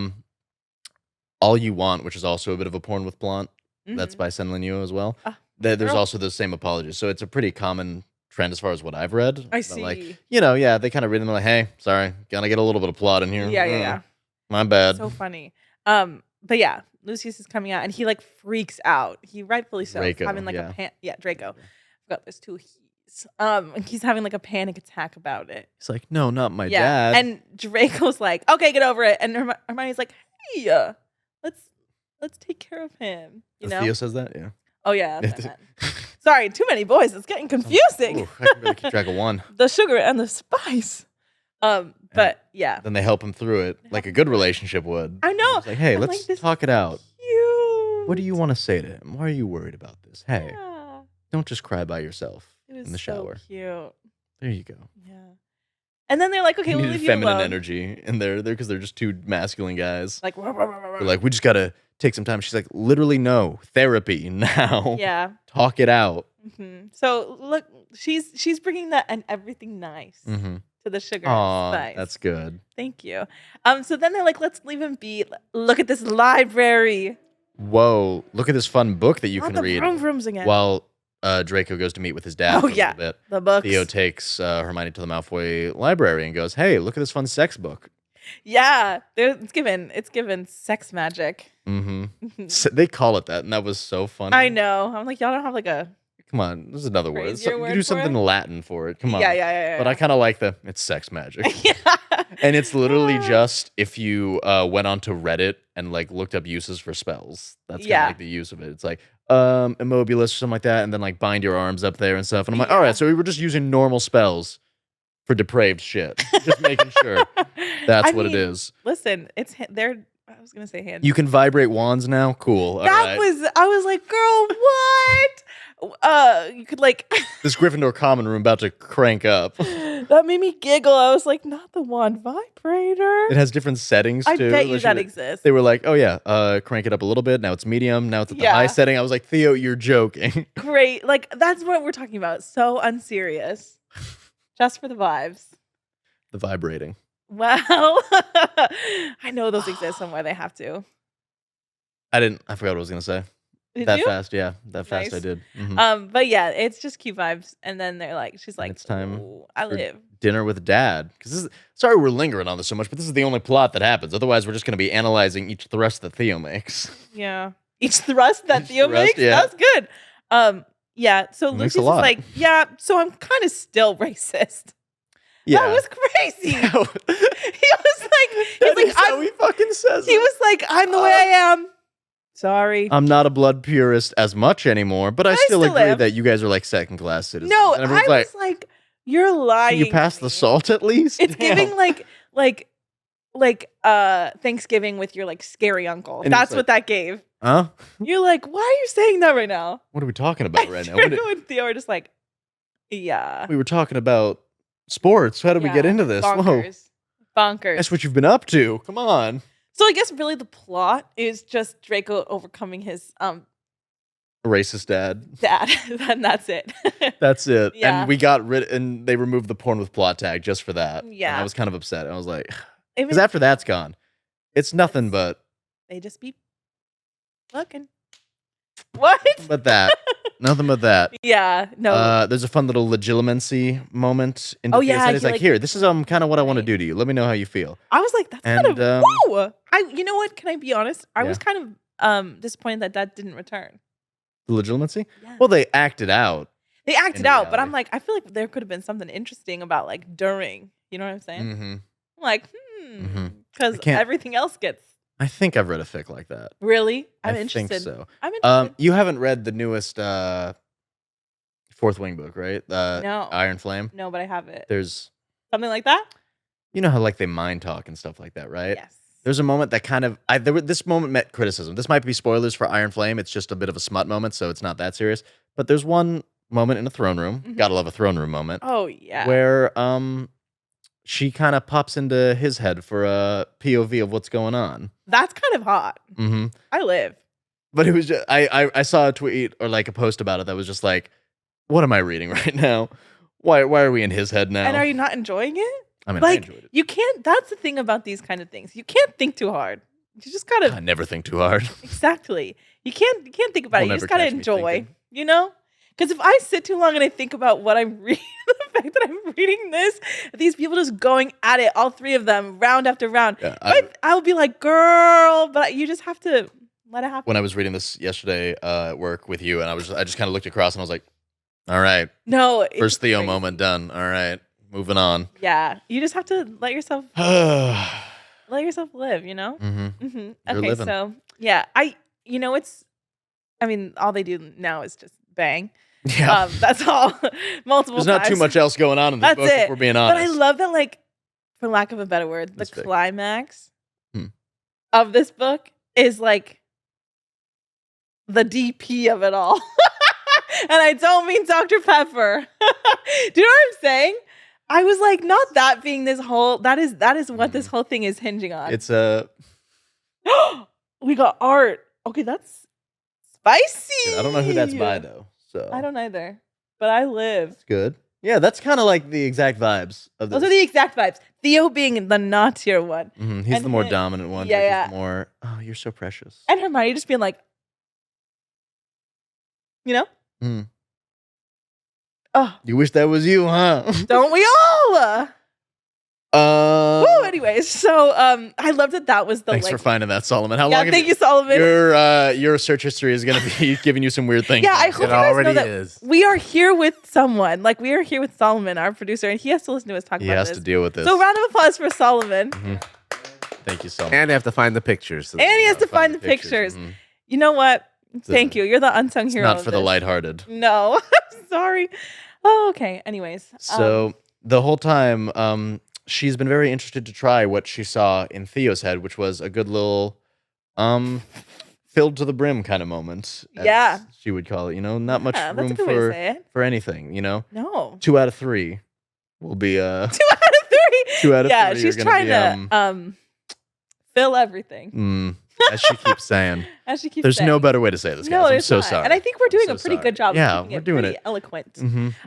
All You Want, which is also a bit of a porn with plot. That's by Sen Linyu as well. There's also the same apologies, so it's a pretty common trend as far as what I've read. I see. Like, you know, yeah, they kind of read them like, hey, sorry, gotta get a little bit of plot in here. Yeah. My bad. So funny. But yeah, Lucius is coming out and he like freaks out. He rightfully so. Draco, having like Draco. I forgot there's 2 he's. He's having like a panic attack about it. He's like, no, not my dad. And Draco's like, okay, get over it. And Hermione's like, hey, let's take care of him. You know? Theo says that, yeah. Oh yeah. Sorry, too many boys. It's getting confusing. I can really keep track of one. The sugar and the spice. But yeah. Then they help him through it like a good relationship would. I know. It's like, hey, let's talk it out. Cute. What do you want to say to him? Why are you worried about this? Hey, don't just cry by yourself in the shower. So cute. There you go. Yeah. And then they're like, okay, we'll leave you alone. Feminine energy in there because they're just 2 masculine guys. Like, they're like, we just gotta take some time. She's like, literally, no therapy now. Yeah. Talk it out. So look, she's bringing that and everything nice. to the sugar Aw, spice. that's good. Thank you. So then they're like, let's leave him be. Look at this library. Whoa, look at this fun book that you Not can the read vroom vrooms again. while Draco goes to meet with his dad Oh for a yeah, little bit. the books. Theo takes Hermione to the Malfoy library and goes, "Hey, look at this fun sex book." Yeah, it's given sex magic. Mm-hmm. So they call it that, and that was so funny. I know. I'm like, y'all don't have like a. Come on, this is another word. Crazier You word do for something it? Latin for it. Come on. Yeah. But I kind of like it's sex magic. Yeah. And it's literally just if you went onto Reddit and like looked up uses for spells. That's kind of like the use of it. It's like Immobulus or something like that, and then like bind your arms up there and stuff. And I'm like, all right, so we were just using normal spells for depraved shit. Just making sure that's what it is. Listen, I was gonna say hand. You can vibrate wands now. Cool. I was like, girl, what? You could like this Gryffindor common room about to crank up. That made me giggle. I was like, not the wand vibrator. It has different settings too. I bet you that exists. They were like, oh yeah, crank it up a little bit. Now it's medium. Now it's at the high setting. I was like, Theo, you're joking. Great. Like that's what we're talking about. So unserious. Just for the vibes. The vibrating. Well, I know those exist somewhere. They have to. I forgot what I was gonna say. Did that you? fast, yeah. That fast, I did. Mm-hmm. But yeah, it's just cute vibes. And then she's like, it's time. I live. Dinner with Dad. Because sorry, we're lingering on this so much, but this is the only plot that happens. Otherwise, we're just gonna be analyzing each thrust that Theo makes. Yeah, each thrust that Theo makes. Yeah. That's good. Yeah. So Lucius is like, yeah. So I'm kind of still racist. Yeah. That was crazy. He was like, how he fucking says it. He was like, I'm the way I am. Sorry. I'm not a blood purist as much anymore, but I still agree that you guys are like second class citizens. No, I was like, you're lying. Can you pass the salt at least? It's giving like Thanksgiving with your like scary uncle. And that's what that gave. Huh? You're like, why are you saying that right now? What are we talking about right now? Draco and Theo are just like, yeah. We were talking about sports. How did we get into this? Bonkers. Whoa. Bonkers. That's what you've been up to. Come on. So I guess really the plot is just Draco overcoming his racist dad. And that's it. That's it. Yeah. And we got rid and they removed the porn with plot tag just for that. Yeah. And I was kind of upset. I was like, because after that's gone, it's nothing but they just be looking. What? Nothing but that. Yeah. No. There's a fun little legitimacy moment in the He's like, here, this is kind of what I want to do to you. Let me know how you feel. I was like, that's kind of whoa. You know what? Can I be honest? I was kind of disappointed that didn't return. The legitimacy? Yeah. Well, they acted out. They acted out, but I'm like, I feel like there could have been something interesting about like during. You know what I'm saying? Mm-hmm. I'm like, because everything else gets. I think I've read a fic like that. Really? I'm interested. I think so. I'm interested. You haven't read the newest Fourth Wing book, right? No. Iron Flame? No, but I have it. There's something like that? You know how like they mind talk and stuff like that, right? Yes. There's a moment that kind of this moment met criticism. This might be spoilers for Iron Flame. It's just a bit of a smut moment, so it's not that serious. But there's one moment in a throne room. Mm-hmm. Gotta love a throne room moment. Oh yeah. Where she kind of pops into his head for a POV of what's going on. That's kind of hot. Mm-hmm. I live. But it was just, I saw a tweet or like a post about it that was just like, what am I reading right now? Why are we in his head now? And are you not enjoying it? I mean, like, I enjoyed it. You can't, that's the thing about these kind of things. You can't think too hard. You just gotta. I never think too hard. Exactly. You can't think about it. You just gotta enjoy, you know? Because if I sit too long and I think about what I'm reading, the fact that I'm reading this, these people just going at it, all three of them, round after round, yeah, I'll be like, girl, but you just have to let it happen. When I was reading this yesterday at work with you, and I just kind of looked across and I was like, all right. No. First Theo moment done. All right. Moving on. Yeah. You just have to let yourself live, you know? Mm-hmm. Mm-hmm. Okay, living. So, yeah. All they do now is just bang. Yeah. That's all. Multiple There's not times. too much else going on in this book, if we're being honest. But I love that, like, for lack of a better word, the climax of this book is like the DP of it all. And I don't mean Dr. Pepper. Do you know what I'm saying? I was like, not that being this whole, that is what this whole thing is hinging on. It's a... We got art. Okay, that's spicy. I don't know who that's by, though. So I don't either, but I live. It's good. Yeah, that's kind of like the exact vibes of this. Those are the exact vibes. Theo being the naughtier one. He's the more dominant one. Yeah. The more, oh, you're so precious. And Hermione just being like, you know? Oh. You wish that was you, huh? Don't we all? Woo, anyways, so I love that was the Thanks for finding that, Solomon. How long? Thank you, Solomon. Your search history is gonna be giving you some weird things. Yeah, I hope you guys know that we are here with someone. Like, we are here with Solomon, our producer, and he has to listen to us talk about this. He has to deal with this. So round of applause for Solomon. Thank you, Solomon. And they have to find the pictures. And he has to find the pictures. You know what? Thank you. You're the unsung hero. Not for the lighthearted. No, I'm sorry. Oh, okay. Anyways. So the whole time, she's been very interested to try what she saw in Theo's head, which was a good little filled to the brim kind of moment. As she would call it. You know, not much room for anything, you know? No. 2 out of 3 will be 2 out of 3. 2 out of 3. Yeah, she's trying to fill everything. As she keeps saying. As she keeps There's saying. no better way to say this, guys. I'm so sorry. And I think we're doing a pretty good job of keeping we're doing it eloquent.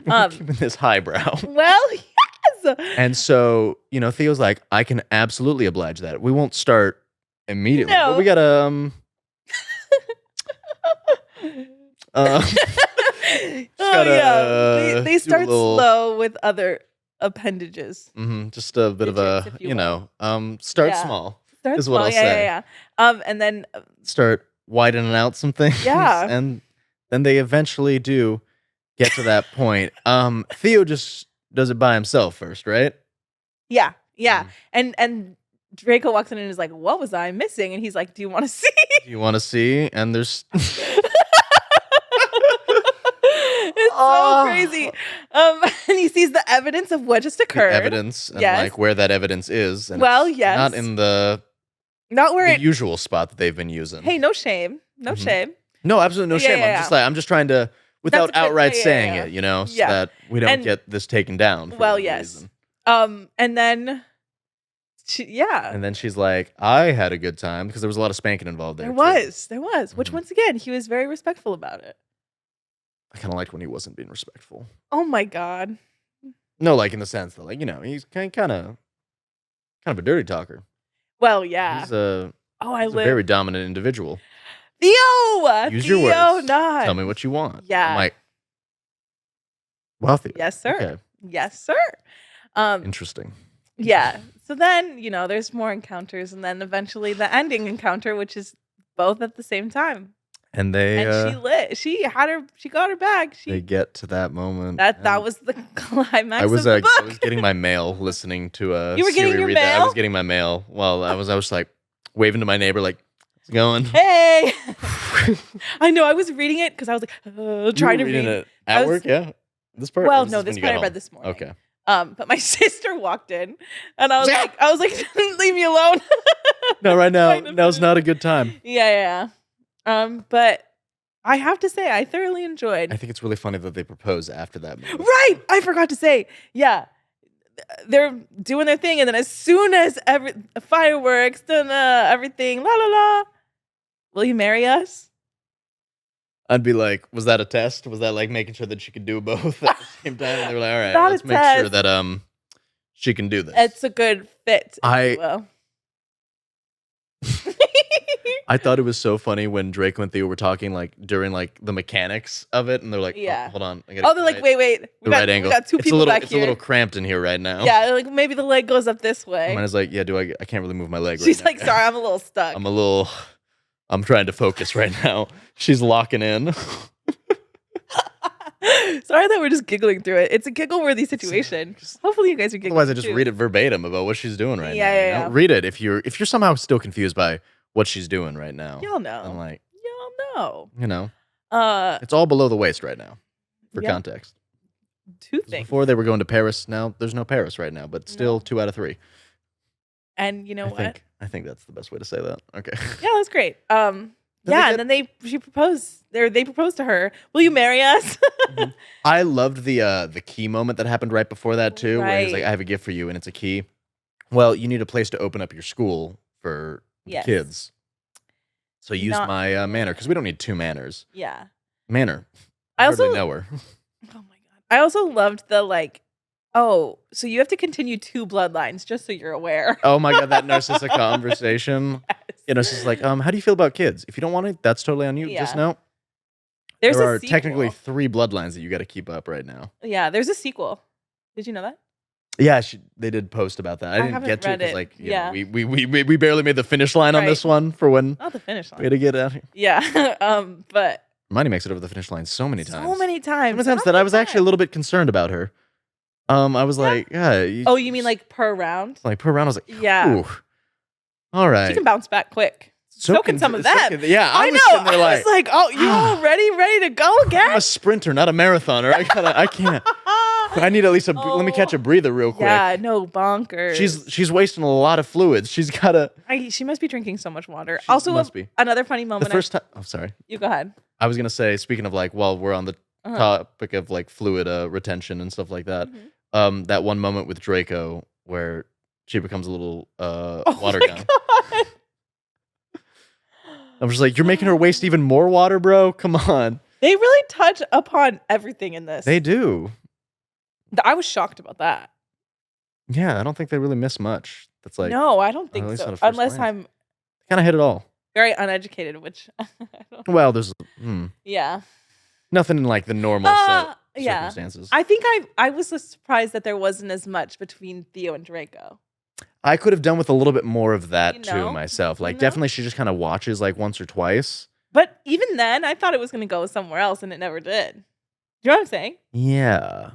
We're keeping this highbrow. Well, yes. And so, you know, Theo's like, I can absolutely oblige that. We won't start immediately. No. But we gotta they start slow with other appendages. Just a bit of a, start small. Is what I'll say. And then start widening out some things. Yeah. And then they eventually do get to that point. Theo just does it by himself first, right? Yeah. And Draco walks in and is like, "What was I missing?" And he's like, "Do you want to see?" Do you want to see? And there's It's so crazy. And he sees the evidence of what just occurred. The evidence and like where that evidence is. And not in not where the usual spot that they've been using. Hey, no shame. No shame. No, absolutely no shame. I'm just trying to, without outright saying it, you know, so that we don't get this taken down. For reason. And then And then she's like, I had a good time because there was a lot of spanking involved there. There was. Which once again, he was very respectful about it. I kind of liked when he wasn't being respectful. Oh my God. No, like in the sense that, like, you know, he's kind of a dirty talker. Well, yeah. He's a very dominant individual. Theo! Use your words. Not. Tell me what you want. Yeah. I'm like, well, Theo. Yes, sir. Okay. Yes, sir. Interesting. Yeah. So then, you know, there's more encounters, and then eventually the ending encounter, which is both at the same time. And she got her bag. They get to that moment. That was the climax. I was of the book. I was getting my mail listening to You were Siri getting your read mail? that. I was getting my mail while I was like waving to my neighbor like, how's it going? Hey. I know, I was reading it because I was like trying to read it at work, yeah. This part? Well, no, this part I read this morning. Okay. But my sister walked in and I was like, leave me alone. No, right now. Now's not a good time. Yeah. But I have to say, I thoroughly enjoyed. I think it's really funny that they propose after that movie. Right! I forgot to say, yeah. They're doing their thing, and then as soon as fireworks, everything, la la la, will you marry us? I'd be like, was that a test? Was that like making sure that she could do both at the same time? And they were like, all right, let's make sure that she can do this. It's a good fit. I thought it was so funny when Draco and Theo were talking like during like the mechanics of it, and they're like, oh, hold on. They're like, wait. The right angle. We got two people back here. It's a little cramped in here right now. Yeah, like maybe the leg goes up this way. Mine is like, yeah, I can't really move my leg right now. She's like, sorry, I'm a little stuck. I'm trying to focus right now. She's locking in. Sorry that we're just giggling through it. It's a giggle-worthy situation. Hopefully you guys are giggling. Otherwise, I just read it verbatim about what she's doing right now. Yeah. You know? Read it if you're somehow still confused by what she's doing right now. Y'all know. And like, y'all know. You know. It's all below the waist right now. For context. 2 things. Before they were going to Paris. Now there's no Paris right now, but still 2 out of 3. And you know what? I think that's the best way to say that. Okay. Yeah, that's great. And then she proposed. They proposed to her. Will you marry us? I loved the key moment that happened right before that too, where he's like, "I have a gift for you," and it's a key. Well, you need a place to open up your school for kids. So use my manor because we don't need 2 manors. Yeah. Manor. I also know her. Oh my God. I also loved the like, oh, so you have to continue 2 bloodlines just so you're aware. Oh my god, that narcissistic conversation. Yes. You know, it's just like, how do you feel about kids? If you don't want it, that's totally on you. Yeah. Just know There's there a are sequel. technically 3 bloodlines that you got to keep up right now. Yeah, there's a sequel. Did you know that? Yeah, they did post about that. I didn't haven't get to it read because, it. like, you Yeah. know, we barely made the finish line on this one for when Not the finish we line. had to get out here. Yeah. But Hermione makes it over the finish line so many times. so many times. So many times that I was actually a little bit concerned about her. I was like, oh, you mean like per round? Like per round, I was like, Yeah. Ooh. All right. She can bounce back quick. So can some of that. Yeah, I know. I was like, oh, you already ready to go again? I'm a sprinter, not a marathoner. I can't. I need at least let me catch a breather real quick. Yeah, no, bonkers. She's wasting a lot of fluids. She's gotta. She must be drinking so much water. She Also, must be. Another funny moment. The first time. Oh, sorry. You go ahead. I was gonna say, speaking of like, while we're on the topic of like fluid retention and stuff like that, that one moment with Draco where she becomes a little water gun. God. I'm just like, you're making her waste even more water, bro. Come on. They really touch upon everything in this. They do. I was shocked about that. Yeah, I don't think they really miss much. That's like no, I don't think so. Unless I'm kind of hit it all. Very uneducated, which I don't know. Well, there's yeah, nothing in like the normal circumstances. I think I was so surprised that there wasn't as much between Theo and Draco. I could have done with a little bit more of that too know? myself. Like definitely she just kind of watches like once or twice. But even then, I thought it was going to go somewhere else, and it never did. You know what I'm saying? Yeah.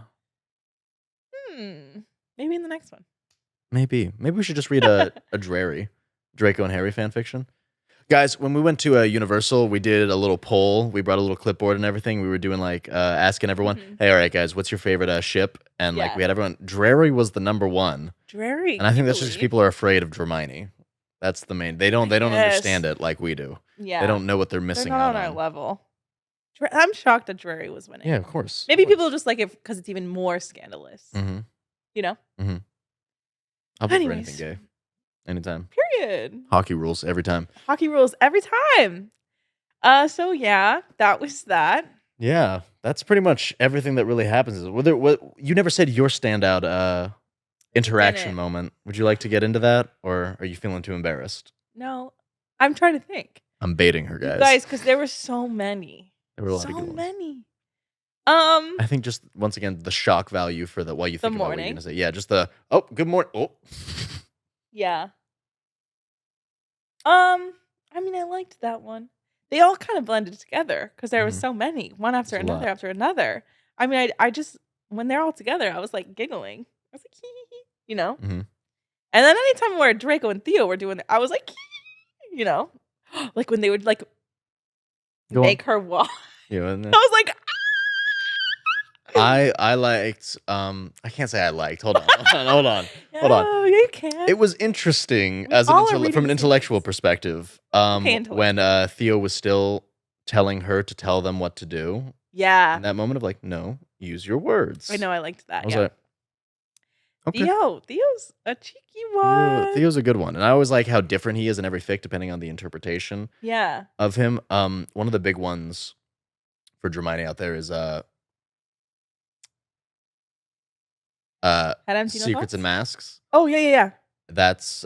Maybe in the next one. Maybe we should just read a Draco and Harry fan fiction. Guys, when we went to Universal, we did a little poll. We brought a little clipboard and everything. We were doing like asking everyone, hey, all right, guys, what's your favorite ship? And like we had everyone. Drary was the number one. Drary. And I think that's just because people are afraid of Dramione. That's the main. They don't understand it like we do. Yeah. They don't know what they're missing not out on our level. I'm shocked that Drary was winning. Yeah, of course. Maybe people just like it because it's even more scandalous. Mm-hmm. You know? Mm-hmm. I'll vote for anything gay. Anytime. Period. Hockey rules every time. Hockey rules every time. So yeah, that was that. Yeah, that's pretty much everything that really happens. You never said your standout interaction moment. Would you like to get into that, or are you feeling too embarrassed? No, I'm trying to think. I'm baiting her, guys. Guys, because there were so many. There were a lot of good ones. So many. I think just once again the shock value for the while you think about what you're gonna say. Yeah, just the good morning. Oh. Yeah. I mean, I liked that one. They all kind of blended together because there were so many, one after another after another. I mean, I just when they're all together, I was like giggling. I was like, hee, hee, hee, you know. Mm-hmm. And then anytime where Draco and Theo were doing it, I was like, hee, hee, you know, like when they would like make her walk. Yeah, I was like. I liked I can't say I liked. Hold on. Oh, you can. It was interesting from an intellectual perspective. When Theo was still telling her to tell them what to do. Yeah. In that moment of like, no, use your words. I know, I liked that. I was like, okay. Theo's a cheeky one. Theo's a good one. And I always like how different he is in every fic depending on the interpretation of him. One of the big ones for Dramione out there is Secrets and Masks. Oh, yeah. That's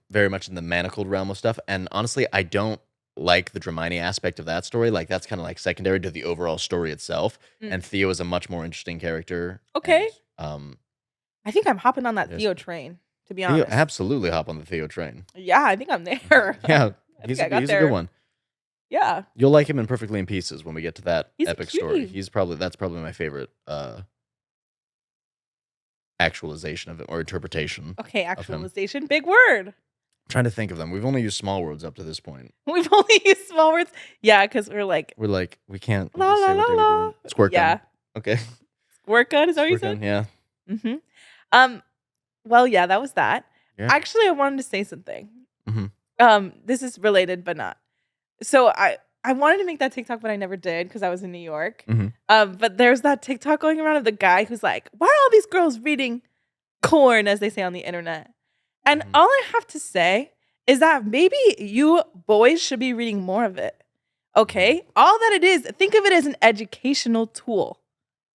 very much in the manacled realm of stuff. And honestly, I don't like the Dramione aspect of that story. Like, that's kind of like secondary to the overall story itself. And Theo is a much more interesting character. Okay. And, I think I'm hopping on that Theo train, to be honest. Absolutely hop on the Theo train. Yeah, I think I'm there. Yeah, he's a good one. Yeah. You'll like him in Perfectly in Pieces when we get to that epic story. That's probably my favorite actualization of it or interpretation. Okay, actualization, big word. I'm trying to think of them. We've only used small words up to this point. We've only used small words? Yeah, because we can't la la la la. Squirt gun. Okay. Squirt gun, is that what you said? Yeah. Mm-hmm. Well, yeah, that was that. Yeah. Actually, I wanted to say something. Mm-hmm. This is related, but not. So I wanted to make that TikTok, but I never did because I was in New York. Mm-hmm. But there's that TikTok going around of the guy who's like, why are all these girls reading corn, as they say on the internet? And all I have to say is that maybe you boys should be reading more of it. Okay? All that it is, think of it as an educational tool.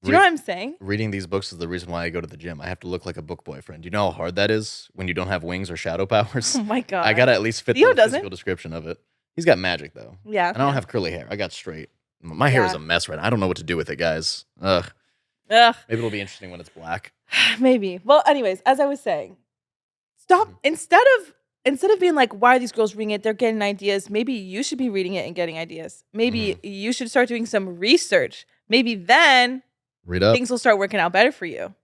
Do you know what I'm saying? Reading these books is the reason why I go to the gym. I have to look like a book boyfriend. You know how hard that is when you don't have wings or shadow powers? Oh my God. I gotta at least fit Theo the physical description of it. He's got magic though. Yeah. And I don't have curly hair. I got straight. My hair is a mess right now. I don't know what to do with it, guys. Ugh. Maybe it'll be interesting when it's black. Maybe. Well, anyways, as I was saying, stop instead of being like, why are these girls reading it? They're getting ideas. Maybe you should be reading it and getting ideas. Maybe you should start doing some research. Maybe then read up. Things will start working out better for you.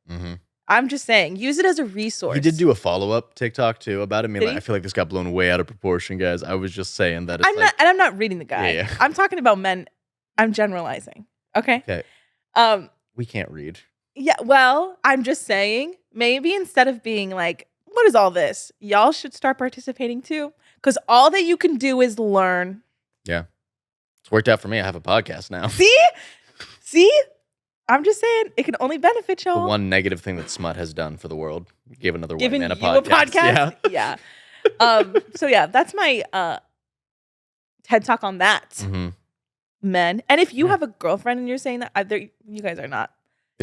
I'm just saying, use it as a resource. He did do a follow-up TikTok too about it. I feel like this got blown way out of proportion, guys. I was just saying that I'm not reading the guy. Yeah. I'm talking about men. I'm generalizing. Okay. Okay. We can't read. Yeah. Well, I'm just saying, maybe instead of being like, what is all this? Y'all should start participating too. Because all that you can do is learn. Yeah. It's worked out for me. I have a podcast now. See? I'm just saying, it can only benefit y'all. The one negative thing that Smut has done for the world. Give another white man a podcast. Yeah. So yeah, that's my TED Talk on that. Men. And if you have a girlfriend and you're saying that, you guys are not.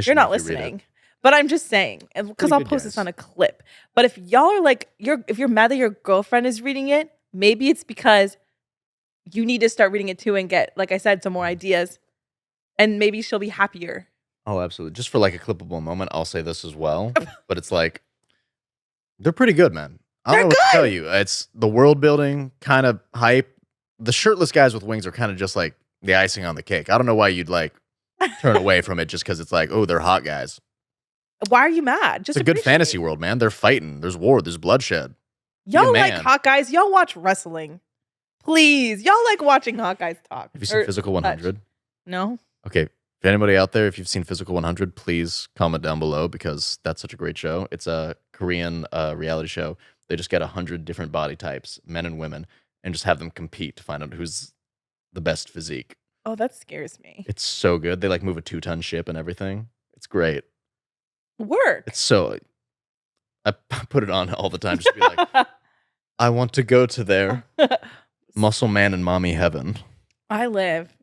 You're not listening. But I'm just saying, because I'll post this on a clip. But if y'all are like, if you're mad that your girlfriend is reading it, maybe it's because you need to start reading it too and get, like I said, some more ideas. And maybe she'll be happier. Oh, absolutely. Just for like a clippable moment, I'll say this as well. But it's like, they're pretty good, man. I don't know what to tell you. It's the world building kind of hype. The shirtless guys with wings are kind of just like the icing on the cake. I don't know why you'd like turn away from it just because it's like, oh, they're hot guys. Why are you mad? Just it's a good fantasy world, man. They're fighting. There's war. There's bloodshed. Y'all like hot guys. Y'all watch wrestling. Please. Y'all like watching hot guys talk. Have you seen Physical 100? No. Okay. For anybody out there, if you've seen Physical 100, please comment down below because that's such a great show. It's a Korean reality show. They just get 100 different body types, men and women, and just have them compete to find out who's the best physique. Oh, that scares me. It's so good. They like move a 2-ton ship and everything. It's great. Work. It's so... I put it on all the time just to be like, I want to go to their muscle man and mommy heaven. I live.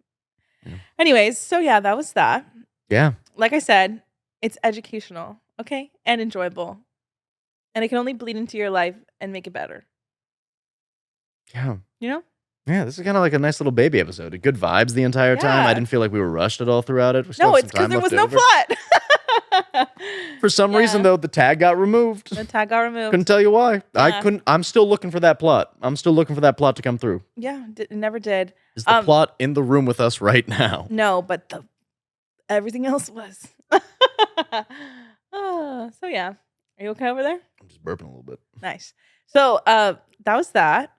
Yeah. Anyways, so yeah, that was that. Yeah. Like I said, it's educational, okay? And enjoyable. And it can only bleed into your life and make it better. Yeah. You know? Yeah, this is kind of like a nice little baby episode. Good vibes the entire time. I didn't feel like we were rushed at all throughout it. No, it's because there was no plot. For some reason, though, the tag got removed. The tag got removed. Couldn't tell you why. I'm still looking for that plot. I'm still looking for that plot to come through. Yeah, it never did. Is the plot in the room with us right now? No, but everything else was. So yeah. Are you okay over there? I'm just burping a little bit. Nice. So that was that.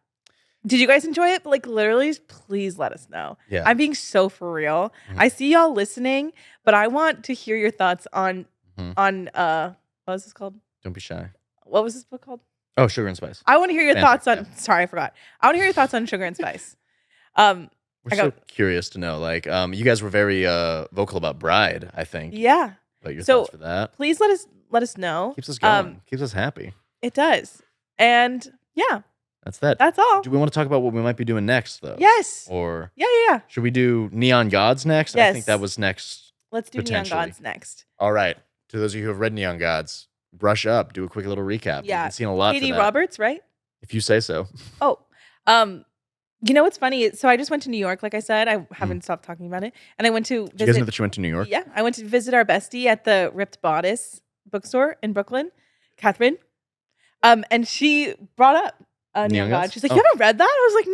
Did you guys enjoy it? Like literally, please let us know. Yeah. I'm being so for real. I see y'all listening, but I want to hear your thoughts on what was this called? Don't be shy. What was this book called? Oh, Sugar and Spice. I want to hear your thoughts on sorry, I forgot. I want to hear your thoughts on Sugar and Spice. We're so curious to know. Like, you guys were very vocal about Bride, I think. Yeah. About your thoughts for that. Please let us know. Keeps us going. Keeps us happy. It does. And yeah. That's that. That's all. Do we want to talk about what we might be doing next, though? Yes. Or yeah. Should we do Neon Gods next? Yes. I think that was next. Let's do Neon Gods next. All right. To those of you who have read Neon Gods, brush up. Do a quick little recap. Yeah. You've seen a lot. Katie Roberts, right? If you say so. Oh, you know what's funny? So I just went to New York. Like I said, I haven't stopped talking about it. And I went to visit. Did you guys know that you went to New York? Yeah, I went to visit our bestie at the Ripped Bodice bookstore in Brooklyn, Catherine. And she brought up Neon God. She's like, you haven't read that? I was like,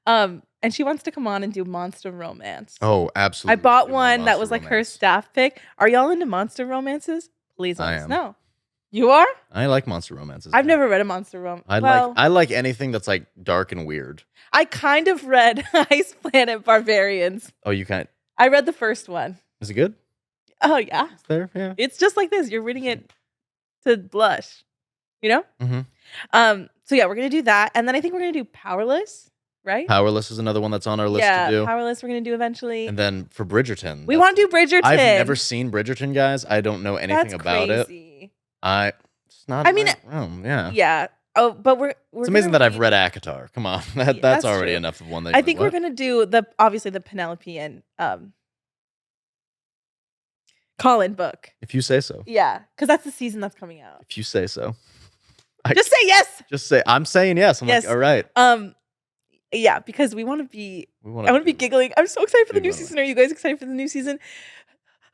no. And she wants to come on and do Monster Romance. Oh, absolutely. I bought one that was like her staff pick. Are y'all into monster romances? Please let us know. You are? I like monster romances. I've never read a monster romance. I like anything that's like dark and weird. I kind of read Ice Planet Barbarians. Oh, you kind. I read the first one. Is it good? Oh yeah. It's there, yeah. It's just like this. You're reading it to blush. You know? Mm-hmm. So yeah, we're gonna do that, and then I think we're gonna do Powerless, right? Powerless is another one that's on our list to do. Powerless we're gonna do eventually. And then for Bridgerton, we want to do Bridgerton. I've never seen Bridgerton, guys. I don't know anything about it. It's not. I mean, yeah. Yeah. Oh, but we're it's amazing that I've read ACOTAR. Come on, that's already true. Enough of one. That I think we're gonna do obviously the Penelope and Colin book. If you say so. Yeah, because that's the season that's coming out. If you say so. Just say yes. Just say, I'm saying yes. I'm like, all right. Yeah, because I want to be giggling. I'm so excited for the new season. Are you guys excited for the new season?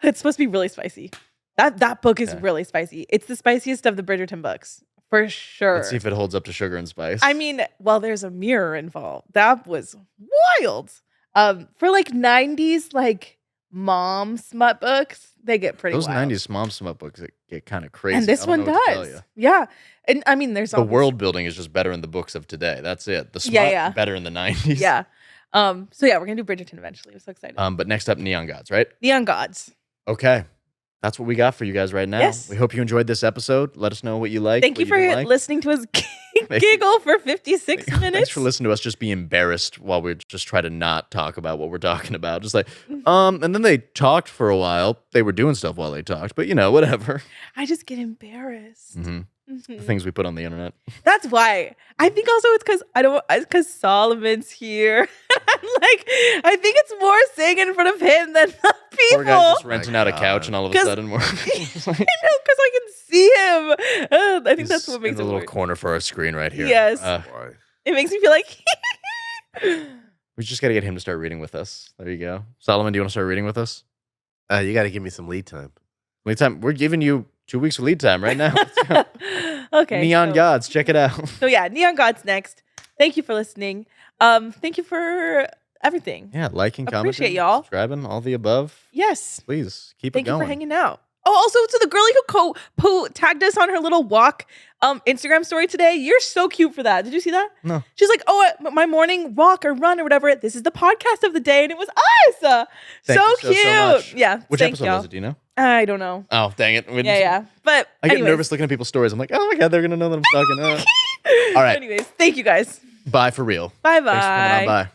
It's supposed to be really spicy. That book is really spicy. It's the spiciest of the Bridgerton books, for sure. Let's see if it holds up to Sugar and Spice. I mean, well, there's a mirror involved. That was wild. For like 90s, like mom smut books, they get pretty Those wild. 90s mom smut books get kind of crazy. And this one does. Yeah. And I mean, there's the world building is just better in the books of today. That's it. The smut better in the 90s. Yeah. So yeah, we're gonna do Bridgerton eventually. I'm so excited. But next up, Neon Gods, right? Neon Gods. Okay. That's what we got for you guys right now. Yes. We hope you enjoyed this episode. Let us know what you like. Thank you for listening to us giggle for 56 minutes. Thanks for listening to us just be embarrassed while we just try to not talk about what we're talking about. Just like, and then they talked for a while. They were doing stuff while they talked, but whatever. I just get embarrassed. The things we put on the internet. That's why. I think also it's because Solomon's here. I think it's more saying in front of him than the people. Poor guy just renting out a couch and all of a sudden we're. I know, because I can see him. I think that's what makes it in the little work. corner for our screen right here. Yes. It makes me feel like. We just got to get him to start reading with us. There you go. Solomon, do you want to start reading with us? You got to give me some lead time. Lead time? We're giving you 2 weeks of lead time right now. Okay. Neon Gods, check it out. So yeah, Neon Gods next. Thank you for listening. Thank you for everything. Yeah, liking, commenting, appreciate y'all. Subscribing, all the above. Yes. Please keep Thank it going. you for hanging out. Oh, also to the girlie who tagged us on her little walk Instagram story today. You're so cute for that. Did you see that? No. She's like, my morning walk or run or whatever. This is the podcast of the day, and it was us. Thank you cute. so much. Yeah. Which episode was it? Do you know? I don't know. Oh, dang it. Yeah. But I get nervous looking at people's stories. I'm like, oh my God, they're gonna know that I'm talking. All right. Anyways, thank you guys. Bye for real. Bye. Thanks for coming on. Bye.